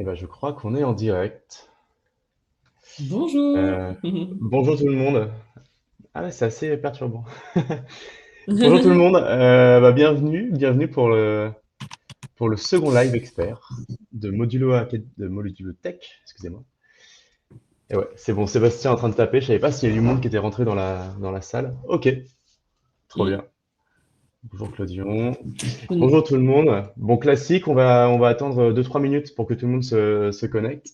Eh ben, je crois qu'on est en direct. Bonjour. Euh, Bonjour tout le monde. Ah ouais, c'est assez perturbant. Bonjour tout le monde. Bienvenue pour le second live expert de Modulo Tech. Excusez-moi. Et ouais, c'est bon. Sébastien est en train de taper. Je savais pas s'il y a du monde qui était rentré dans la salle. Ok, trop Hmm. bien. Bonjour Claudion. Bonjour tout le monde. Bon, classique. On va attendre 2-3 minutes pour que tout le monde se connecte.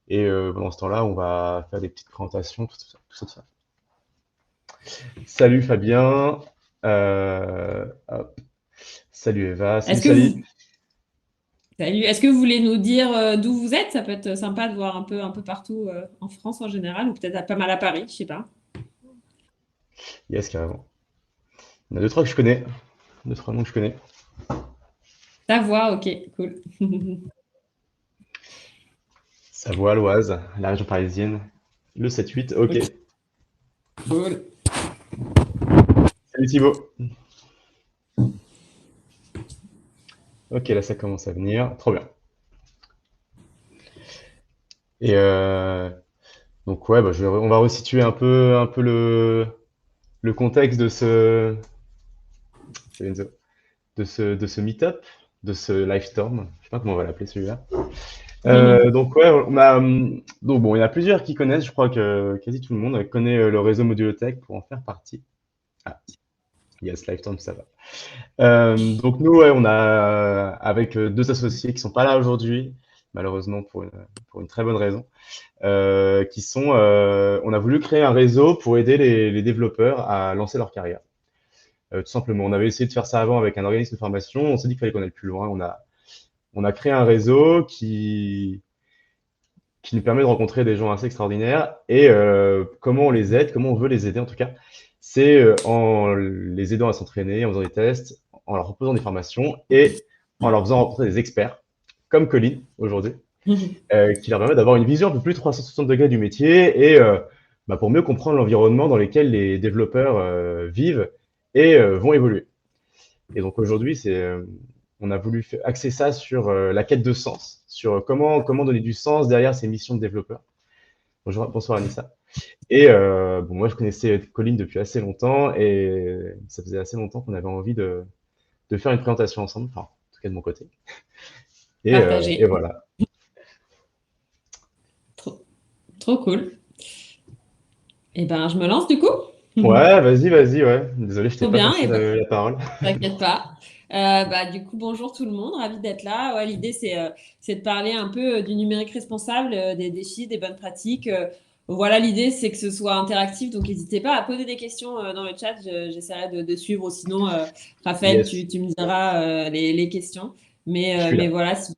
Et pendant ce temps-là, on va faire des petites présentations, tout ça, tout ça, tout ça. Salut Fabien. Hop. Salut Eva. Salut Est-ce que Sally. vous... Salut. Est-ce que vous voulez nous dire d'où vous êtes? Ça peut être sympa de voir un peu partout en France en général, ou peut-être pas mal à Paris, je sais pas. Yes, carrément. Il y en a deux, trois que je connais. Deux, trois noms que je connais. Ta voix, ok, cool. Savoie, l'Oise, la région parisienne. Le 7-8, ok. Ok, cool. Salut Thibaut. Ok, là ça commence à venir. Trop bien. Et donc ouais, on va resituer un peu le contexte c'est Enzo, de ce meet-up, de ce livestorm. Je sais pas comment on va l'appeler celui-là. Donc ouais, donc bon, il y en a plusieurs qui connaissent. Je crois que quasi tout le monde connaît le réseau Modulotech pour en faire partie. Ah, yes, Lifetime, ça va. Donc nous, ouais, on a avec deux associés qui sont pas là aujourd'hui, malheureusement pour une très bonne raison, on a voulu créer un réseau pour aider les développeurs à lancer leur carrière. Tout simplement, on avait essayé de faire ça avant avec un organisme de formation. On s'est dit qu'il fallait qu'on aille plus loin. On a créé un réseau qui nous permet de rencontrer des gens assez extraordinaires. Et comment on les aide, comment on veut les aider en tout cas, c'est en les aidant à s'entraîner, en faisant des tests, en leur proposant des formations et en leur faisant rencontrer des experts, comme Colin aujourd'hui, qui leur permet d'avoir une vision un peu plus 360 degrés du métier et pour mieux comprendre l'environnement dans lequel les développeurs vivent et vont évoluer. Et donc aujourd'hui, on a voulu axer ça sur la quête de sens, sur comment donner du sens derrière ces missions de développeur. Bonsoir Anissa. Et bon, moi, je connaissais Colline depuis assez longtemps et ça faisait assez longtemps qu'on avait envie de faire une présentation ensemble, enfin, en tout cas de mon côté. Et Partagé. voilà. Trop, trop cool. Eh ben, je me lance du coup. Ouais, vas-y, ouais. Désolé, je t'ai Trop pas bien. passé Eh ben, la parole. t'inquiète pas. Du coup, bonjour tout le monde, ravi d'être là. Ouais, l'idée, c'est de parler un peu du numérique responsable, des défis, des bonnes pratiques. Voilà, l'idée, c'est que ce soit interactif, donc n'hésitez pas à poser des questions dans le chat. J'essaierai de suivre, ou sinon, Raphaël, Yes, tu me diras les questions. je suis Mais là. voilà, si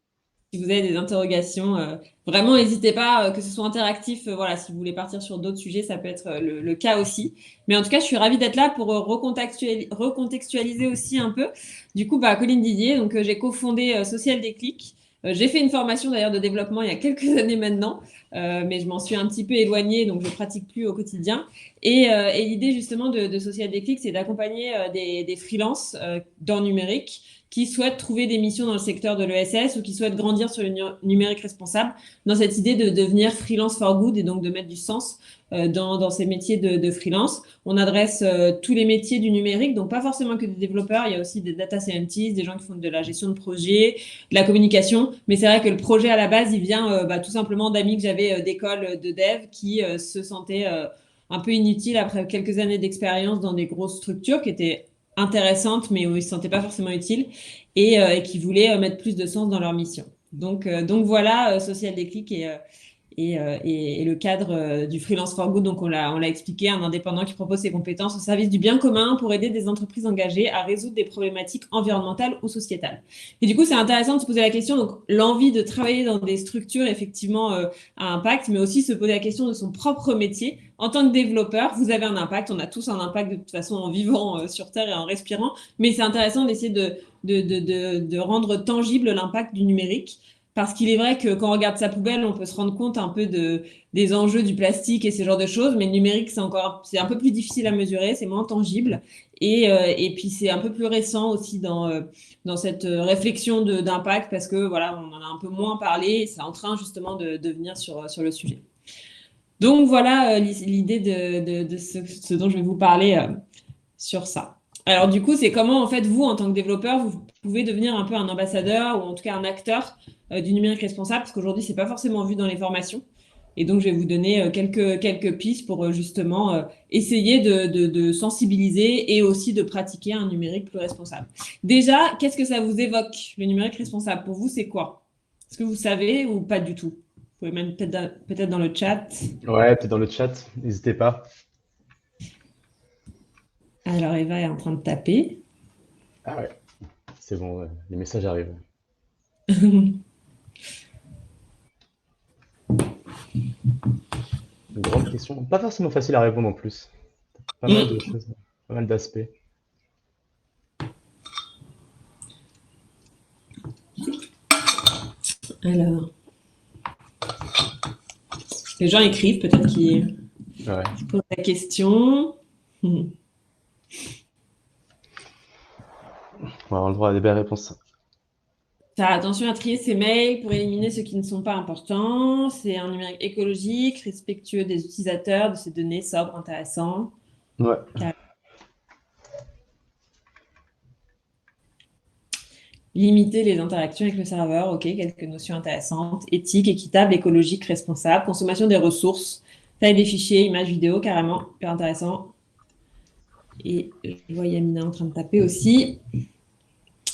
vous avez des interrogations, vraiment, n'hésitez pas, que ce soit interactif. Voilà, si vous voulez partir sur d'autres sujets, ça peut être le cas aussi. Mais en tout cas, je suis ravie d'être là pour recontextualiser aussi un peu. Du coup, Colline Didier, donc j'ai cofondé Social Déclic. J'ai fait une formation d'ailleurs de développement il y a quelques années maintenant, mais je m'en suis un petit peu éloignée, donc je ne pratique plus au quotidien. Et l'idée justement de Social Déclic, c'est d'accompagner des freelances dans le numérique qui souhaitent trouver des missions dans le secteur de l'ESS ou qui souhaitent grandir sur le numérique responsable, dans cette idée de devenir freelance for good et donc de mettre du sens dans ces métiers de freelance. On adresse tous les métiers du numérique, donc pas forcément que des développeurs, il y a aussi des data scientists, des gens qui font de la gestion de projet, de la communication, mais c'est vrai que le projet à la base, il vient tout simplement d'amis que j'avais d'école de dev qui se sentaient un peu inutiles après quelques années d'expérience dans des grosses structures qui étaient intéressantes, mais où ils ne se sentaient pas forcément utiles et qui voulaient mettre plus de sens dans leur mission. Donc voilà, Social Déclic et le cadre du Freelance for Good. Donc on l'a expliqué, un indépendant qui propose ses compétences au service du bien commun pour aider des entreprises engagées à résoudre des problématiques environnementales ou sociétales. Et du coup, c'est intéressant de se poser la question, donc l'envie de travailler dans des structures effectivement à impact, mais aussi se poser la question de son propre métier. En tant que développeur, vous avez un impact, on a tous un impact de toute façon en vivant sur Terre et en respirant, mais c'est intéressant d'essayer de rendre tangible l'impact du numérique. Parce qu'il est vrai que quand on regarde sa poubelle, on peut se rendre compte un peu des enjeux du plastique et ce genre de choses, mais le numérique, c'est un peu plus difficile à mesurer, c'est moins tangible. Et puis, c'est un peu plus récent aussi dans cette réflexion d'impact parce que voilà, on en a un peu moins parlé. C'est en train justement de venir sur le sujet. Donc, voilà l'idée de ce dont je vais vous parler sur ça. Alors, du coup, c'est comment, en fait, vous, en tant que développeur, vous pouvez devenir un peu un ambassadeur ou en tout cas un acteur du numérique responsable parce qu'aujourd'hui, c'est pas forcément vu dans les formations. Et donc, je vais vous donner quelques pistes pour justement essayer de sensibiliser et aussi de pratiquer un numérique plus responsable. Déjà, qu'est-ce que ça vous évoque, le numérique responsable? Pour vous, c'est quoi? Est-ce que vous savez ou pas du tout? Vous pouvez même peut-être dans le chat. Ouais, peut-être dans le chat, n'hésitez pas. Alors, Eva est en train de taper. Ah ouais, c'est bon, les messages arrivent. Une grande question, pas forcément facile à répondre en plus. Pas mal de choses, pas mal d'aspects. Alors, les gens écrivent, peut-être qu'ils Ouais. posent la question. On va avoir le droit à des belles réponses. Faire attention à trier ses mails pour éliminer ceux qui ne sont pas importants. C'est un numérique écologique, respectueux des utilisateurs, de ces données, sobre, intéressant. Ouais. Limiter les interactions avec le serveur, ok, quelques notions intéressantes. Éthique, équitable, écologique, responsable. Consommation des ressources. Taille des fichiers, images, vidéos, carrément, hyper intéressant. Et je vois Yamina en train de taper aussi.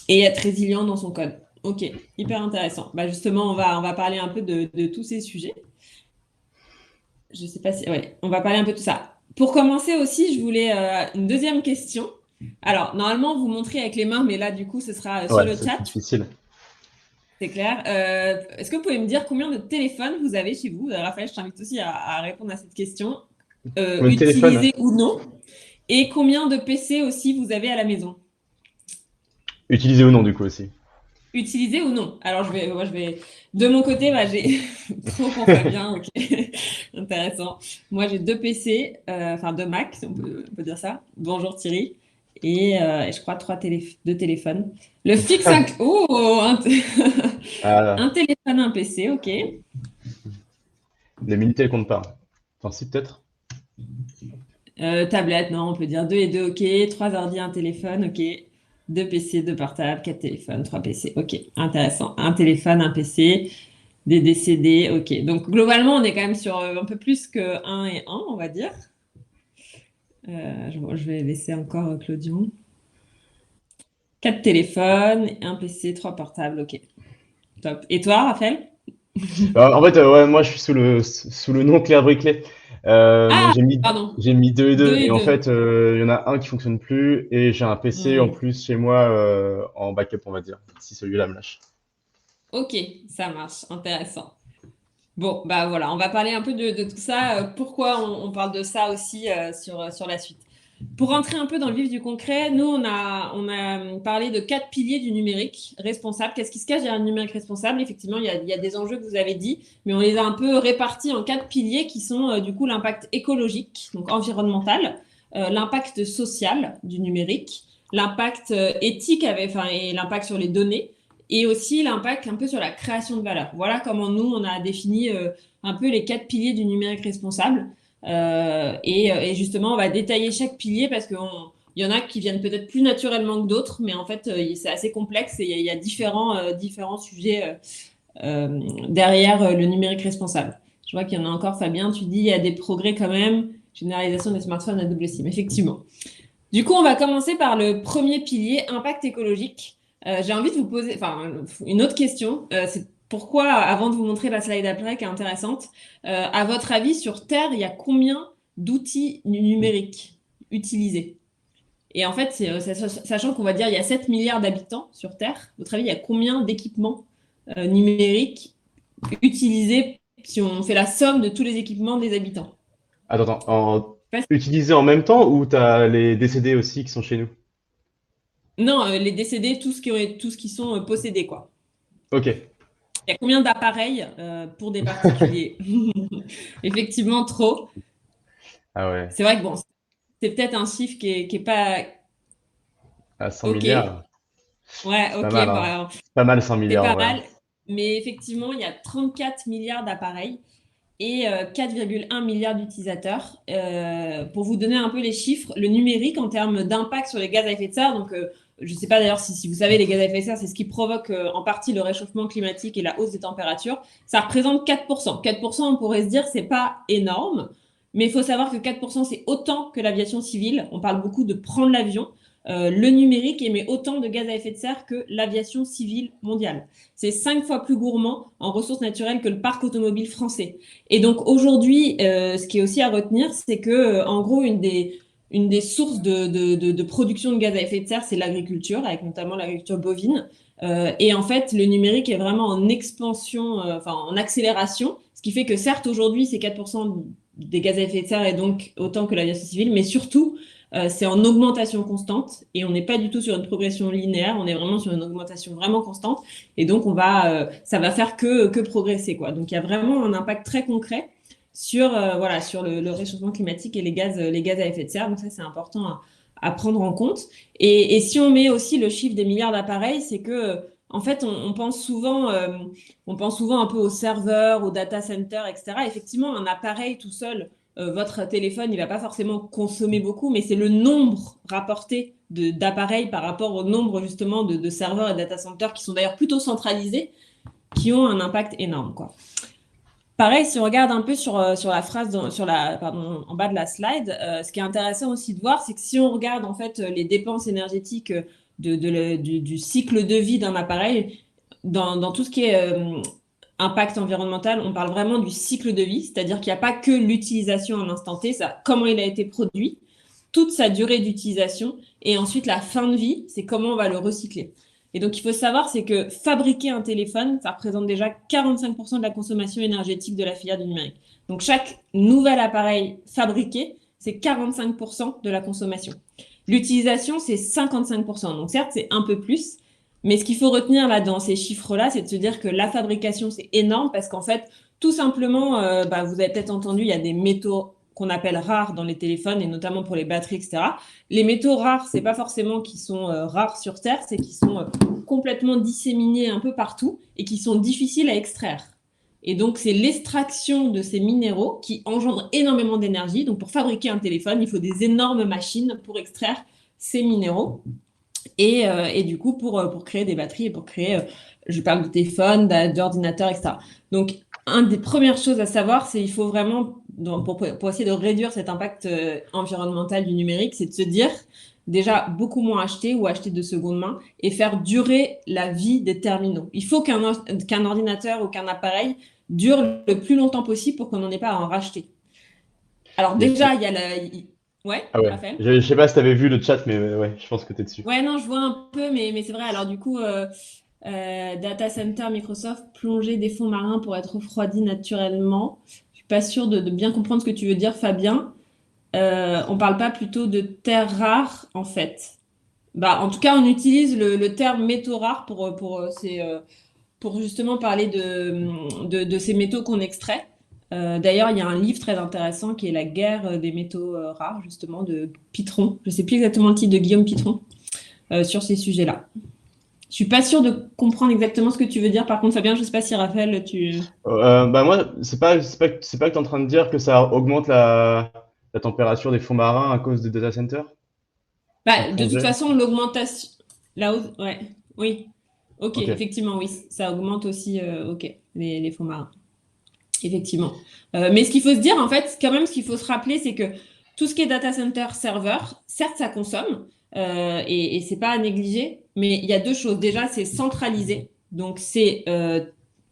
Et être résilient dans son code. Ok, hyper intéressant. Bah justement, on va parler un peu de tous ces sujets. Je sais pas si... Ouais, on va parler un peu de tout ça. Pour commencer aussi, je voulais une deuxième question. Alors, normalement, vous montrez avec les mains, mais là, du coup, ce sera sur Ouais, le c'est chat. plus difficile. C'est clair. Est-ce que vous pouvez me dire combien de téléphones vous avez chez vous? Raphaël, je t'invite aussi à répondre à cette question. Le téléphone, Utilisés ou non. Et combien de PC aussi vous avez à la maison? utilisé ou non du coup aussi. Utilisé ou non? Alors, je vais, de mon côté, bah, j'ai trop pour Fabien, ok, intéressant. Moi, j'ai 2 PC, enfin 2 Mac, si on peut dire ça. Bonjour Thierry. Et je crois 2 téléphones. Le fixe, oh, un Ah, téléphone, un PC, ok. les Minitel comptent pas. Enfin, si, peut-être. Tablette, non, on peut dire 2 et 2, ok. 3 ordi, un téléphone, ok. 2 PC, 2 portables, 4 téléphones, 3 PC, ok. Intéressant. Un téléphone, un PC. Des décédés, ok. Donc globalement, on est quand même sur un peu plus que 1 et 1, on va dire. Je vais laisser encore Claudion. 4 téléphones, un PC, 3 portables, ok. Top. Et toi, Raphaël? En fait, ouais, moi je suis sous le nom Claire Briclay. Ah, Donc pardon. j'ai mis 2 et 2 2. et Et en 2. fait, il y en a un qui fonctionne plus et j'ai un PC en plus chez moi en backup, on va dire, si celui-là me lâche. Ok, ça marche. Intéressant. Bon, bah voilà, on va parler un peu de tout ça. Pourquoi on parle de ça aussi sur la suite. Pour rentrer un peu dans le vif du concret, nous, on a parlé de 4 piliers du numérique responsable. Qu'est-ce qui se cache derrière le numérique responsable? Effectivement, il y a des enjeux que vous avez dit, mais on les a un peu répartis en 4 piliers qui sont du coup l'impact écologique, donc environnemental, l'impact social du numérique, l'impact éthique et l'impact sur les données, et aussi l'impact un peu sur la création de valeur. Voilà comment nous, on a défini un peu les 4 piliers du numérique responsable. Et justement, on va détailler chaque pilier parce qu'il y en a qui viennent peut-être plus naturellement que d'autres, mais en fait, c'est assez complexe et il y a différents sujets derrière le numérique responsable. Je vois qu'il y en a encore, Fabien, tu dis il y a des progrès quand même, généralisation des smartphones à double SIM, effectivement. Du coup, on va commencer par le premier pilier, impact écologique. J'ai envie de vous poser une autre question. C'est pourquoi, avant de vous montrer la slide après, qui est intéressante, à votre avis, sur Terre, il y a combien d'outils numériques utilisés? Et en fait, sachant qu'on va dire il y a 7 milliards d'habitants sur Terre, à votre avis, il y a combien d'équipements numériques utilisés si on fait la somme de tous les équipements des habitants? Attends, utilisé en même temps ou t'as les décédés aussi qui sont chez nous? Non, les décédés, tous qui sont possédés, quoi. Ok. Il y a combien d'appareils pour des particuliers? Effectivement, trop. Ah ouais. C'est vrai que bon, c'est peut-être un chiffre qui est pas À 100 Ok, milliards, ouais, c'est pas ok, mal, hein. bah, C'est pas mal 100 c'est milliards en pas vrai, hein. mal. Mais effectivement, il y a 34 milliards d'appareils et 4,1 milliards d'utilisateurs. Pour vous donner un peu les chiffres, le numérique en termes d'impact sur les gaz à effet de serre, donc je ne sais pas d'ailleurs si vous savez, les gaz à effet de serre, c'est ce qui provoque en partie le réchauffement climatique et la hausse des températures. Ça représente 4%. 4%, on pourrait se dire, c'est pas énorme, mais il faut savoir que 4%, c'est autant que l'aviation civile. On parle beaucoup de prendre l'avion. Le numérique émet autant de gaz à effet de serre que l'aviation civile mondiale. C'est 5 fois plus gourmand en ressources naturelles que le parc automobile français. Et donc aujourd'hui, ce qui est aussi à retenir, c'est que, en gros, une des sources de production de gaz à effet de serre, c'est l'agriculture, avec notamment l'agriculture bovine. Et en fait, le numérique est vraiment en expansion, enfin en accélération, ce qui fait que certes, aujourd'hui, c'est 4% des gaz à effet de serre et donc autant que l'aviation civile, mais surtout, c'est en augmentation constante et on n'est pas du tout sur une progression linéaire, on est vraiment sur une augmentation vraiment constante. Et donc, ça va faire que progresser, quoi. Donc, il y a vraiment un impact très concret sur, voilà, sur le réchauffement climatique et les gaz à effet de serre. Donc, ça, c'est important à prendre en compte. Et si on met aussi le chiffre des milliards d'appareils, c'est que, en fait, on pense souvent un peu aux serveurs, aux data centers, etc. Effectivement, un appareil tout seul, votre téléphone, il va pas forcément consommer beaucoup, mais c'est le nombre rapporté d'appareils par rapport au nombre justement de serveurs et data centers qui sont d'ailleurs plutôt centralisés, qui ont un impact énorme, quoi. Pareil, si on regarde un peu sur la phrase, pardon, en bas de la slide, ce qui est intéressant aussi de voir, c'est que si on regarde en fait les dépenses énergétiques du cycle de vie d'un appareil, dans tout ce qui est impact environnemental, on parle vraiment du cycle de vie, c'est-à-dire qu'il n'y a pas que l'utilisation à un instant T, ça, comment il a été produit, toute sa durée d'utilisation, et ensuite la fin de vie, c'est comment on va le recycler. Et donc, il faut savoir, c'est que fabriquer un téléphone, ça représente déjà 45% de la consommation énergétique de la filière du numérique. Donc, chaque nouvel appareil fabriqué, c'est 45% de la consommation. L'utilisation, c'est 55%. Donc, certes, c'est un peu plus. Mais ce qu'il faut retenir là dans ces chiffres-là, c'est de se dire que la fabrication, c'est énorme parce qu'en fait, tout simplement, vous avez peut-être entendu, il y a des métaux qu'on appelle rares dans les téléphones et notamment pour les batteries, etc. Les métaux rares, c'est pas forcément qu'ils sont rares sur Terre, c'est qu'ils sont complètement disséminés un peu partout et qui sont difficiles à extraire. Et donc, c'est l'extraction de ces minéraux qui engendre énormément d'énergie. Donc, pour fabriquer un téléphone, il faut des énormes machines pour extraire ces minéraux. Et du coup, pour créer des batteries et pour créer, je parle de téléphone, d'ordinateur, etc. Donc, une des premières choses à savoir, c'est qu'il faut vraiment, pour essayer de réduire cet impact environnemental du numérique, c'est de se dire déjà beaucoup moins acheter ou acheter de seconde main et faire durer la vie des terminaux. Il faut qu'un ordinateur ou qu'un appareil dure le plus longtemps possible pour qu'on n'en ait pas à en racheter. Alors Mais déjà, il y a la... Ouais, ah ouais, Raphaël? je sais pas si tu avais vu le chat, mais ouais, je pense que tu es dessus. Ouais, non, je vois un peu, mais c'est vrai. Alors du coup, data center Microsoft, plonger des fonds marins pour être refroidi naturellement. Je suis pas sûre de bien comprendre ce que tu veux dire, Fabien. On parle pas plutôt de terres rares, en fait. Bah, en tout cas, on utilise le terme métaux rares pour justement parler de ces métaux qu'on extrait. D'ailleurs, il y a un livre très intéressant qui est La guerre des métaux rares, justement, de Pitron. Je sais plus exactement le titre de Guillaume Pitron sur ces sujets-là. Je suis pas sûre de comprendre exactement ce que tu veux dire. Par contre, Fabien, je sais pas si Raphaël, tu... Bah moi, c'est pas que tu es en train de dire que ça augmente la température des fonds marins à cause des data centers en Bah, de toute plongée? façon, l'augmentation... La hausse... Ouais, oui. Ok, Ok. effectivement, oui. Ça augmente aussi, ok, les fonds marins. Effectivement. Mais ce qu'il faut se dire, en fait, quand même, ce qu'il faut se rappeler, c'est que tout ce qui est data center, serveur, certes, ça consomme, et c'est pas à négliger, mais il y a deux choses. Déjà, c'est centralisé. Donc,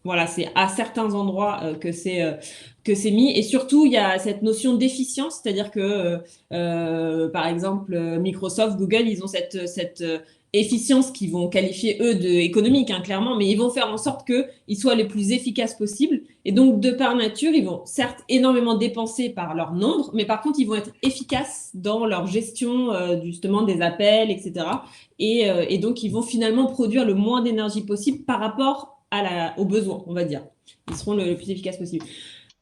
voilà, c'est à certains endroits que c'est mis. Et surtout, il y a cette notion d'efficience, c'est-à-dire que, par exemple, Microsoft, Google, ils ont cette efficience qu'ils vont qualifier, eux, d'économique, hein, clairement, mais ils vont faire en sorte qu'ils soient les plus efficaces possibles. Et donc, de par nature, ils vont certes énormément dépenser par leur nombre, mais par contre, ils vont être efficaces dans leur gestion justement des appels, etc. Et donc, ils vont finalement produire le moins d'énergie possible par rapport aux besoins, on va dire. Ils seront le plus efficaces possible.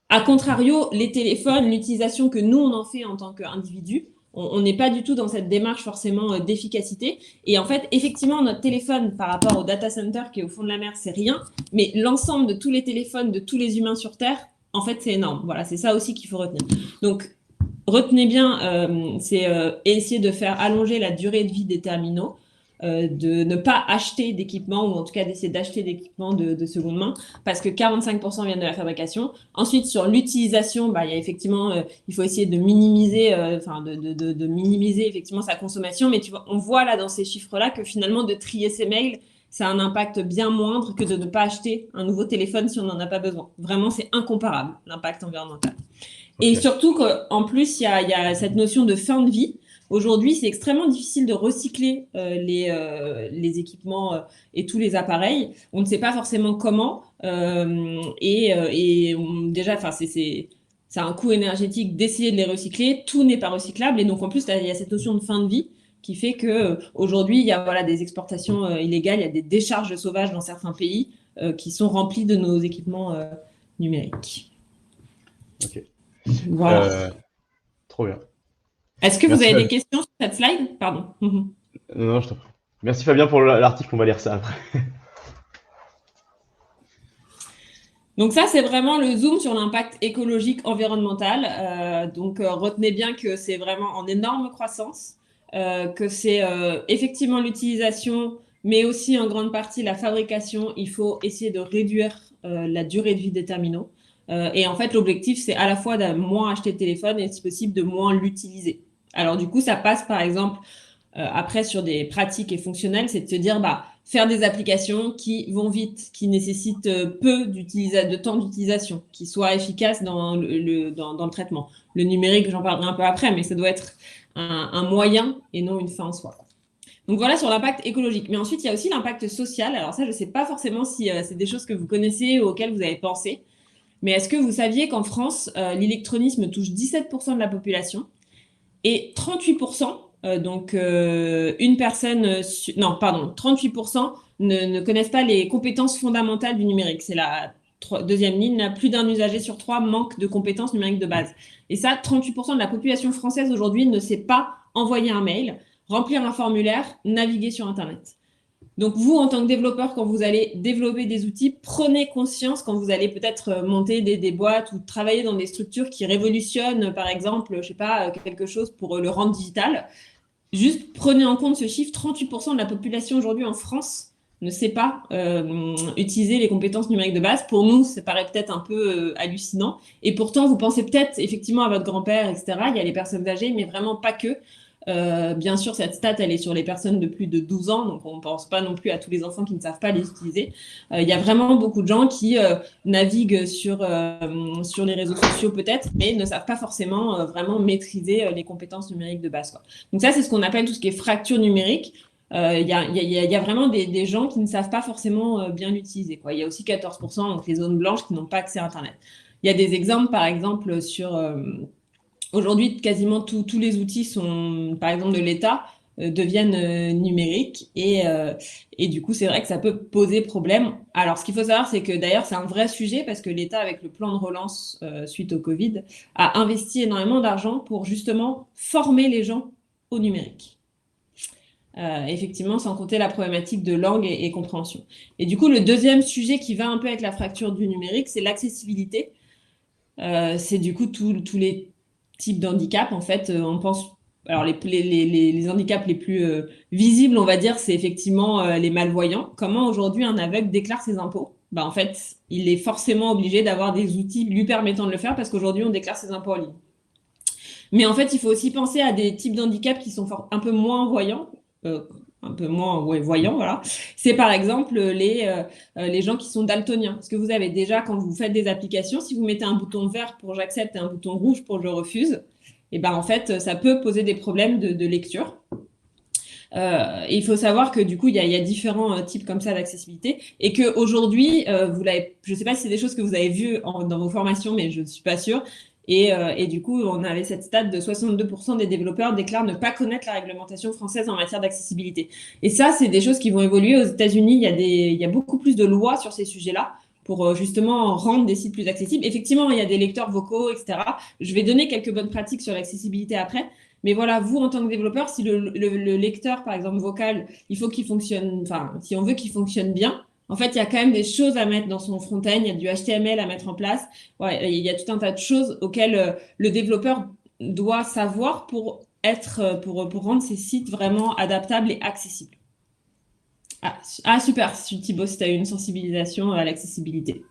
A contrario, les téléphones, l'utilisation que nous, on en fait en tant qu'individu, On n'est pas du tout dans cette démarche forcément d'efficacité. Et en fait, effectivement, notre téléphone par rapport au data center qui est au fond de la mer, c'est rien. Mais l'ensemble de tous les téléphones de tous les humains sur Terre, en fait, c'est énorme. Voilà, c'est ça aussi qu'il faut retenir. Donc, retenez bien, c'est essayer de faire allonger la durée de vie des terminaux, de ne pas acheter d'équipements, ou en tout cas d'essayer d'acheter d'équipements de seconde main, parce que 45% viennent de la fabrication. Ensuite, sur l'utilisation, il y a effectivement, il faut essayer de minimiser, de minimiser effectivement sa consommation, mais on voit là dans ces chiffres-là que finalement de trier ses mails, ça a un impact bien moindre que de ne pas acheter un nouveau téléphone si on n'en a pas besoin. Vraiment, c'est incomparable, l'impact environnemental. Okay. Et surtout qu'en plus, il y a cette notion de fin de vie. Aujourd'hui, c'est extrêmement difficile de recycler les équipements et tous les appareils. On ne sait pas forcément comment. Déjà, c'est un coût énergétique d'essayer de les recycler. Tout n'est pas recyclable. Et donc, en plus, il y a cette notion de fin de vie qui fait qu'aujourd'hui, il y a des exportations illégales, il y a des décharges sauvages dans certains pays qui sont remplies de nos équipements numériques. Ok. Voilà. Trop bien. Est-ce que vous avez des questions sur cette slide? Pardon. Non, je t'en prie. Merci Fabien pour l'article, on va lire ça après. Donc ça, c'est vraiment le zoom sur l'impact écologique environnemental. Retenez bien que c'est vraiment en énorme croissance, que c'est effectivement l'utilisation, mais aussi en grande partie la fabrication. Il faut essayer de réduire la durée de vie des terminaux. Et en fait, l'objectif, c'est à la fois de moins acheter de téléphone et si possible de moins l'utiliser. Alors du coup, ça passe par exemple après sur des pratiques et fonctionnelles, c'est de se dire faire des applications qui vont vite, qui nécessitent peu de temps d'utilisation, qui soient efficaces dans le traitement. Le numérique, j'en parlerai un peu après, mais ça doit être un moyen et non une fin en soi. Donc voilà sur l'impact écologique. Mais ensuite, il y a aussi l'impact social. Alors ça, je ne sais pas forcément si c'est des choses que vous connaissez ou auxquelles vous avez pensé. Mais est-ce que vous saviez qu'en France, l'électronisme touche 17% de la population et 38%, une personne, 38% ne connaissent pas les compétences fondamentales du numérique. C'est la deuxième ligne, plus d'un usager sur 3 manque de compétences numériques de base. Et ça, 38% de la population française aujourd'hui ne sait pas envoyer un mail, remplir un formulaire, naviguer sur Internet. Donc, vous, en tant que développeur, quand vous allez développer des outils, prenez conscience quand vous allez peut-être monter des boîtes ou travailler dans des structures qui révolutionnent, par exemple, je sais pas, quelque chose pour le rendre digital. Juste prenez en compte ce chiffre, 38% de la population aujourd'hui en France ne sait pas utiliser les compétences numériques de base. Pour nous, ça paraît peut-être un peu hallucinant. Et pourtant, vous pensez peut-être effectivement à votre grand-père, etc. Il y a les personnes âgées, mais vraiment pas que. Bien sûr, cette stat, elle est sur les personnes de plus de 12 ans, donc on ne pense pas non plus à tous les enfants qui ne savent pas les utiliser. Il y a vraiment beaucoup de gens qui naviguent sur les réseaux sociaux peut-être, mais ne savent pas forcément vraiment maîtriser les compétences numériques de base, quoi. Donc ça, c'est ce qu'on appelle tout ce qui est fracture numérique. Il y a vraiment des gens qui ne savent pas forcément bien l'utiliser, quoi. Il y a aussi 14%, donc les zones blanches, qui n'ont pas accès à Internet. Il y a des exemples, par exemple, sur... Aujourd'hui, quasiment tous les outils sont, par exemple, de l'État, deviennent numériques et du coup, c'est vrai que ça peut poser problème. Alors, ce qu'il faut savoir, c'est que d'ailleurs, c'est un vrai sujet parce que l'État, avec le plan de relance suite au Covid, a investi énormément d'argent pour justement former les gens au numérique. Effectivement, sans compter la problématique de langue et compréhension. Et du coup, le deuxième sujet qui va un peu avec la fracture du numérique, c'est l'accessibilité. C'est du coup tous les types d'handicap, en fait, on pense... Alors, les handicaps les plus visibles, on va dire, c'est effectivement les malvoyants. Comment aujourd'hui un aveugle déclare ses impôts? En fait, il est forcément obligé d'avoir des outils lui permettant de le faire parce qu'aujourd'hui, on déclare ses impôts en ligne. Mais en fait, il faut aussi penser à des types d'handicaps qui sont un peu moins voyants, voyants, voilà. C'est par exemple les gens qui sont daltoniens. Parce que vous avez déjà, quand vous faites des applications, si vous mettez un bouton vert pour j'accepte et un bouton rouge pour je refuse, et en fait, ça peut poser des problèmes de lecture. Et il faut savoir que du coup, il y a différents types comme ça d'accessibilité et qu'aujourd'hui, je ne sais pas si c'est des choses que vous avez vues dans vos formations, mais je ne suis pas sûre. Et du coup, on avait cette stat de 62% des développeurs déclarent ne pas connaître la réglementation française en matière d'accessibilité. Et ça, c'est des choses qui vont évoluer. Aux États-Unis, il y a beaucoup plus de lois sur ces sujets-là pour justement rendre des sites plus accessibles. Effectivement, il y a des lecteurs vocaux, etc. Je vais donner quelques bonnes pratiques sur l'accessibilité après. Mais voilà, vous, en tant que développeur, si le lecteur, par exemple, vocal, il faut qu'il fonctionne, enfin, si on veut qu'il fonctionne bien, en fait, il y a quand même des choses à mettre dans son front-end, il y a du HTML à mettre en place. Ouais, il y a tout un tas de choses auxquelles le développeur doit savoir pour rendre ses sites vraiment adaptables et accessibles. Super, Thibaut, si tu as une sensibilisation à l'accessibilité.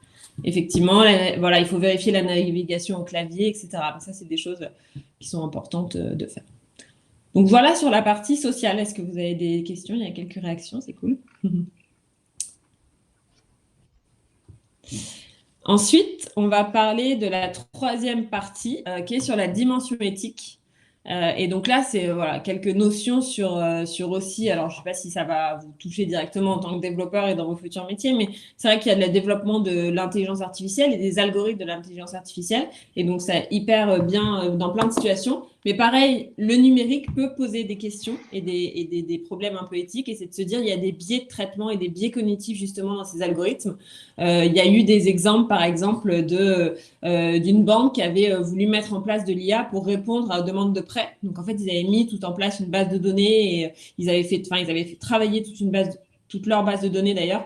Effectivement, voilà, il faut vérifier la navigation au clavier, etc. Ça, c'est des choses qui sont importantes de faire. Donc voilà sur la partie sociale. Est-ce que vous avez des questions? Il y a quelques réactions, c'est cool. Ensuite, on va parler de la troisième partie qui est sur la dimension éthique. Et donc là, c'est voilà, quelques notions sur aussi, alors je ne sais pas si ça va vous toucher directement en tant que développeur et dans vos futurs métiers, mais c'est vrai qu'il y a le développement de l'intelligence artificielle et des algorithmes de l'intelligence artificielle. Et donc, ça hyper bien dans plein de situations. Mais pareil, le numérique peut poser des questions et des problèmes un peu éthiques. Et c'est de se dire, il y a des biais de traitement et des biais cognitifs justement dans ces algorithmes. Il y a eu des exemples, par exemple, d'une banque qui avait voulu mettre en place de l'IA pour répondre à demandes de prêt. Donc, en fait, ils avaient mis tout en place une base de données et ils avaient fait travailler toute leur base de données d'ailleurs.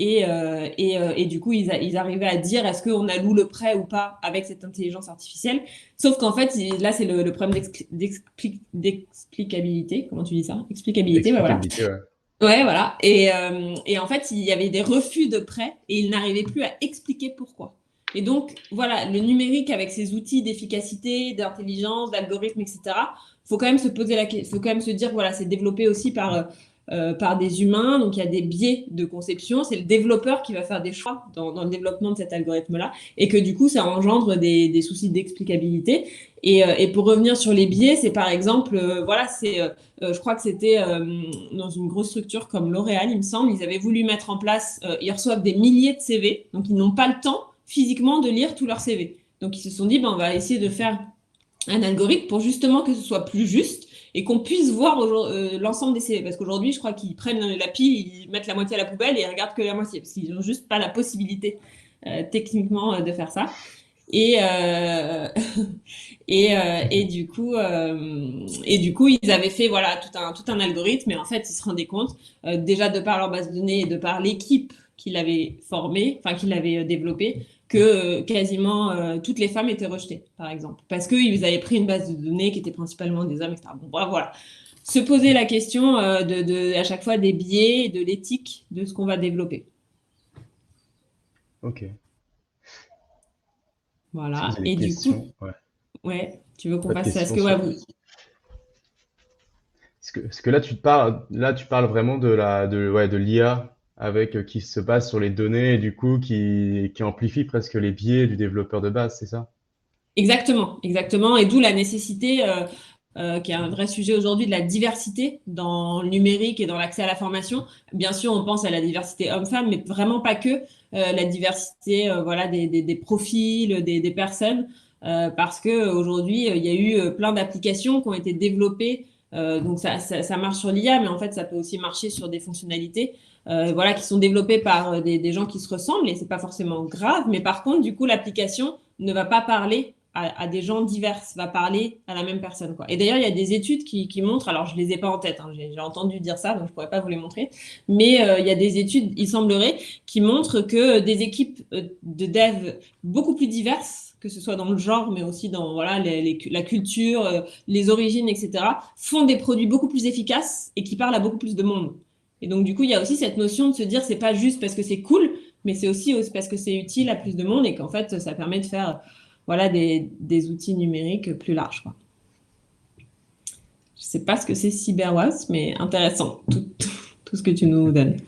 Et du coup, ils arrivaient à dire est-ce qu'on alloue le prêt ou pas avec cette intelligence artificielle. Sauf qu'en fait, là, c'est le problème d'explicabilité. Comment tu dis ça? Explicabilité, voilà. Ouais, voilà. Et en fait, il y avait des refus de prêt et ils n'arrivaient plus à expliquer pourquoi. Et donc, voilà, le numérique avec ses outils d'efficacité, d'intelligence, d'algorithme, etc., faut quand même se poser faut quand même se dire, voilà, c'est développé aussi par des humains, donc il y a des biais de conception. C'est le développeur qui va faire des choix dans le développement de cet algorithme-là, et que du coup, ça engendre des soucis d'explicabilité. Et pour revenir sur les biais, c'est par exemple, je crois que c'était dans une grosse structure comme L'Oréal, il me semble, ils avaient voulu mettre en place, ils reçoivent des milliers de CV, donc ils n'ont pas le temps physiquement de lire tous leurs CV. Donc ils se sont dit, on va essayer de faire un algorithme pour justement que ce soit plus juste et qu'on puisse voir l'ensemble des CV. Parce qu'aujourd'hui, je crois qu'ils prennent la pile, ils mettent la moitié à la poubelle et ils regardent que la moitié, parce qu'ils n'ont juste pas la possibilité techniquement de faire ça. Et du coup, ils avaient fait voilà tout un algorithme. Et en fait, ils se rendaient compte déjà de par leur base de données et de par l'équipe qu'il avait formée, enfin qu'il avait développée, que quasiment toutes les femmes étaient rejetées, par exemple, parce qu'ils avaient pris une base de données qui était principalement des hommes, etc. Bon, voilà. Se poser la question à chaque fois des biais et de l'éthique de ce qu'on va développer. Ok. Voilà. Et du coup, ouais, tu veux qu'on passe à ce que Parce que là, tu parles vraiment de l'IA avec qui se base sur les données et du coup qui amplifie presque les biais du développeur de base, c'est ça? Exactement, exactement. Et d'où la nécessité, qui est un vrai sujet aujourd'hui, de la diversité dans le numérique et dans l'accès à la formation. Bien sûr, on pense à la diversité homme-femme, mais vraiment pas que. La diversité voilà, des profils, des personnes. Parce qu'aujourd'hui, il y a eu plein d'applications qui ont été développées. Donc, ça marche sur l'IA, mais en fait, ça peut aussi marcher sur des fonctionnalités voilà, qui sont développées par des gens qui se ressemblent. Et c'est pas forcément grave. Mais par contre, du coup, l'application ne va pas parler à des gens divers, va parler à la même personne, quoi. Et d'ailleurs, il y a des études qui montrent, alors je ne les ai pas en tête, hein, j'ai entendu dire ça, donc je ne pourrais pas vous les montrer, mais il y a des études, il semblerait, qui montrent que des équipes de dev beaucoup plus diverses, que ce soit dans le genre, mais aussi dans voilà, la culture, les origines, etc., font des produits beaucoup plus efficaces et qui parlent à beaucoup plus de monde. Et donc, du coup, il y a aussi cette notion de se dire, c'est pas juste parce que c'est cool, mais c'est aussi parce que c'est utile à plus de monde et qu'en fait, ça permet de faire voilà, des outils numériques plus larges, quoi. Je ne sais pas ce que c'est CyberWAS, mais intéressant, tout ce que tu nous donnes.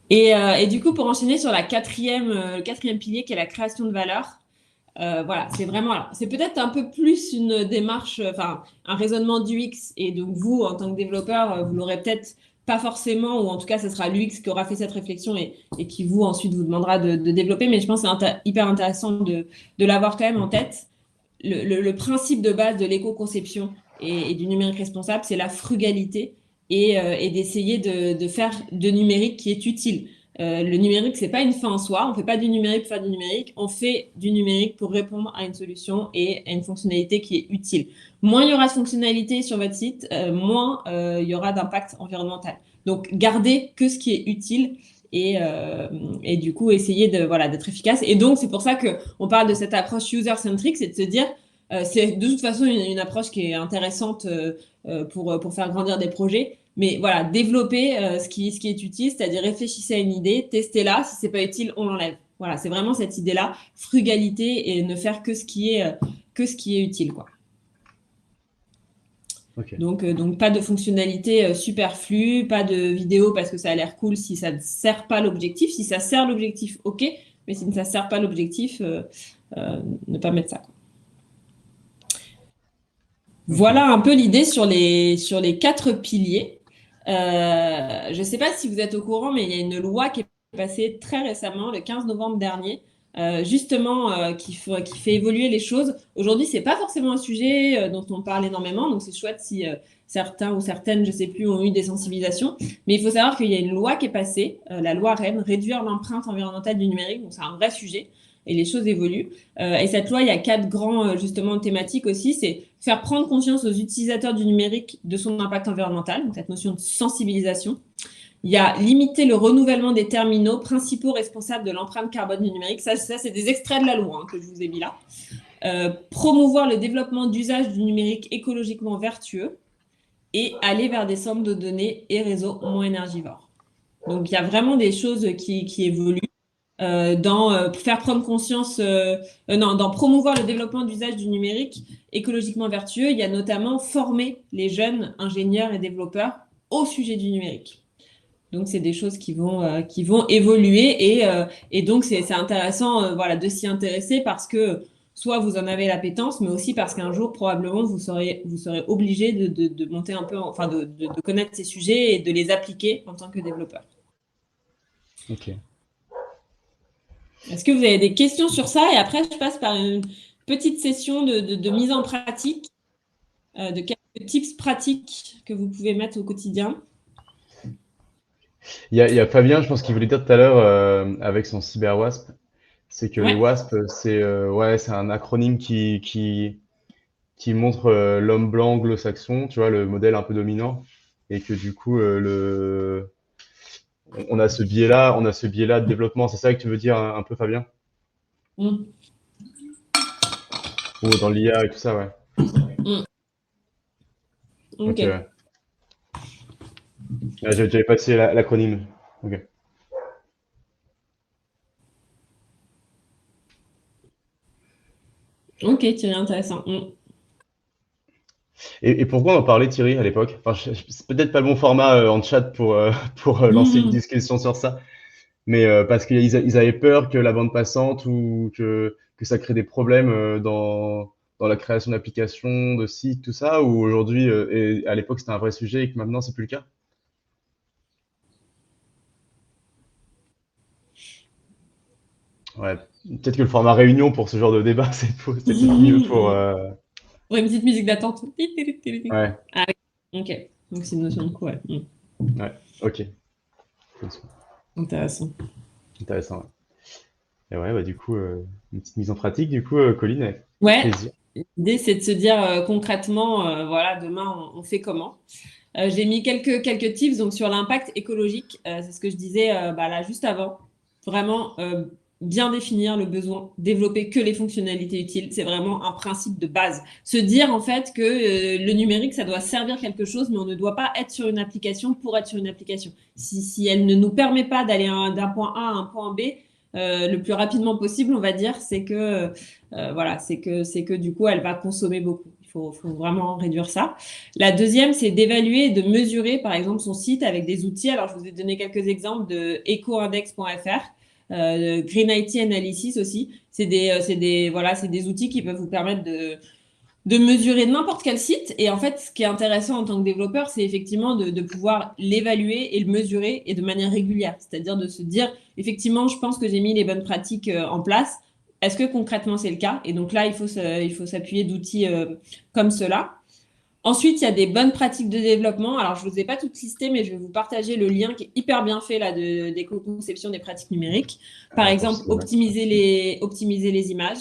Et du coup, pour enchaîner sur le quatrième pilier qui est la création de valeur, voilà, c'est vraiment, c'est peut-être un peu plus une démarche, enfin, un raisonnement d'UX. Et donc, vous, en tant que développeur, vous l'aurez peut-être pas forcément, ou en tout cas, ce sera l'UX qui aura fait cette réflexion et qui, vous, ensuite, vous demandera de développer. Mais je pense que c'est hyper intéressant de l'avoir quand même en tête. Le principe de base de l'éco-conception et du numérique responsable, c'est la frugalité et d'essayer de faire de numérique qui est utile. Le numérique, c'est pas une fin en soi. On fait pas du numérique pour faire du numérique. On fait du numérique pour répondre à une solution et à une fonctionnalité qui est utile. Moins il y aura de fonctionnalités sur votre site, moins il y aura d'impact environnemental. Donc, gardez que ce qui est utile et du coup, essayez d'être efficace. Et donc, c'est pour ça qu'on parle de cette approche user-centric, c'est de se dire, c'est de toute façon une approche qui est intéressante pour faire grandir des projets. Mais voilà, développer ce qui est utile, c'est-à-dire réfléchissez à une idée, testez-la. Si c'est pas utile, on l'enlève. Voilà, c'est vraiment cette idée-là, frugalité et ne faire que ce qui est utile, quoi. Ok. Donc, pas de fonctionnalité superflue, pas de vidéo parce que ça a l'air cool si ça ne sert pas l'objectif. Si ça sert l'objectif, ok. Mais si ça ne sert pas l'objectif, ne pas mettre ça, quoi. Voilà un peu l'idée sur les 4 piliers. Je ne sais pas si vous êtes au courant, mais il y a une loi qui est passée très récemment, le 15 novembre dernier, justement, qui fait évoluer les choses. Aujourd'hui, ce n'est pas forcément un sujet dont on parle énormément, donc c'est chouette si certains ou certaines, je ne sais plus, ont eu des sensibilisations. Mais il faut savoir qu'il y a une loi qui est passée, la loi REEN, réduire l'empreinte environnementale du numérique, donc c'est un vrai sujet. Et les choses évoluent. Et cette loi, il y a 4 grands justement thématiques aussi. C'est faire prendre conscience aux utilisateurs du numérique de son impact environnemental, donc cette notion de sensibilisation. Il y a limiter le renouvellement des terminaux principaux responsables de l'empreinte carbone du numérique. Ça c'est des extraits de la loi que je vous ai mis là. Promouvoir le développement d'usages du numérique écologiquement vertueux et aller vers des centres de données et réseaux moins énergivores. Donc, il y a vraiment des choses qui évoluent. Dans faire prendre conscience, dans promouvoir le développement d'usage du numérique écologiquement vertueux, il y a notamment former les jeunes ingénieurs et développeurs au sujet du numérique. Donc, c'est des choses qui vont évoluer et donc, c'est intéressant de s'y intéresser parce que soit vous en avez l'appétence, mais aussi parce qu'un jour, probablement, vous serez obligé de monter un peu, de connaître ces sujets et de les appliquer en tant que développeur. Ok. Est-ce que vous avez des questions sur ça? Et après, je passe par une petite session de mise en pratique, de quelques tips pratiques que vous pouvez mettre au quotidien. Il y a Fabien, je pense qu'il voulait dire tout à l'heure avec son CyberWasp, c'est que le Ouais. WASP, c'est un acronyme qui montre l'homme blanc anglo-saxon, tu vois, le modèle un peu dominant, et que du coup, on a ce biais-là de développement. C'est ça que tu veux dire un peu, Fabien? Mm. Ou dans l'IA et tout ça, ouais. Mm. Ok, Ok. ouais. J'avais passé l'acronyme. Ok. Ok, Thierry, intéressant. Mm. Et pourquoi on en parlait, Thierry, à l'époque? Enfin, c'est peut-être pas le bon format en chat pour, pour lancer une Mm. discussion sur ça. Mais parce qu'ils avaient peur que la bande passante ou que ça crée des problèmes dans la création d'applications, de sites, tout ça, ou aujourd'hui, et à l'époque c'était un vrai sujet et que maintenant c'est plus le cas? Ouais, peut-être que le format réunion pour ce genre de débat, c'est peut-être mieux pour. Ouais, une petite musique d'attente. Ouais, Ah oui. Ok. Donc c'est une notion de quoi, ouais. ouais, ok. Intéressant. Intéressant. Ouais. Et ouais, bah, du coup, une petite mise en pratique, du coup, Colline, avec Ouais. plaisir. L'idée, c'est de se dire concrètement, voilà, demain, on fait comment? J'ai mis quelques tips donc sur l'impact écologique. C'est ce que je disais là juste avant. Vraiment bien définir le besoin, développer que les fonctionnalités utiles. C'est vraiment un principe de base. Se dire en fait que le numérique, ça doit servir quelque chose, mais on ne doit pas être sur une application pour être sur une application. Si elle ne nous permet pas d'aller d'un point A à un point B le plus rapidement possible, on va dire, c'est que du coup, elle va consommer beaucoup. Il faut vraiment réduire ça. La deuxième, c'est d'évaluer et de mesurer, par exemple, son site avec des outils. Alors, je vous ai donné quelques exemples de ecoindex.fr, Green IT Analysis aussi. C'est des outils qui peuvent vous permettre de mesurer n'importe quel site. Et en fait, ce qui est intéressant en tant que développeur, c'est effectivement de pouvoir l'évaluer et le mesurer et de manière régulière. C'est-à-dire de se dire, effectivement, je pense que j'ai mis les bonnes pratiques en place. Est-ce que concrètement c'est le cas? Et donc là, il faut s'appuyer d'outils comme cela. Ensuite, il y a des bonnes pratiques de développement. Alors, je ne vous ai pas toutes listées, mais je vais vous partager le lien qui est hyper bien fait là d'éco-conception des pratiques numériques. Par exemple, optimiser les images,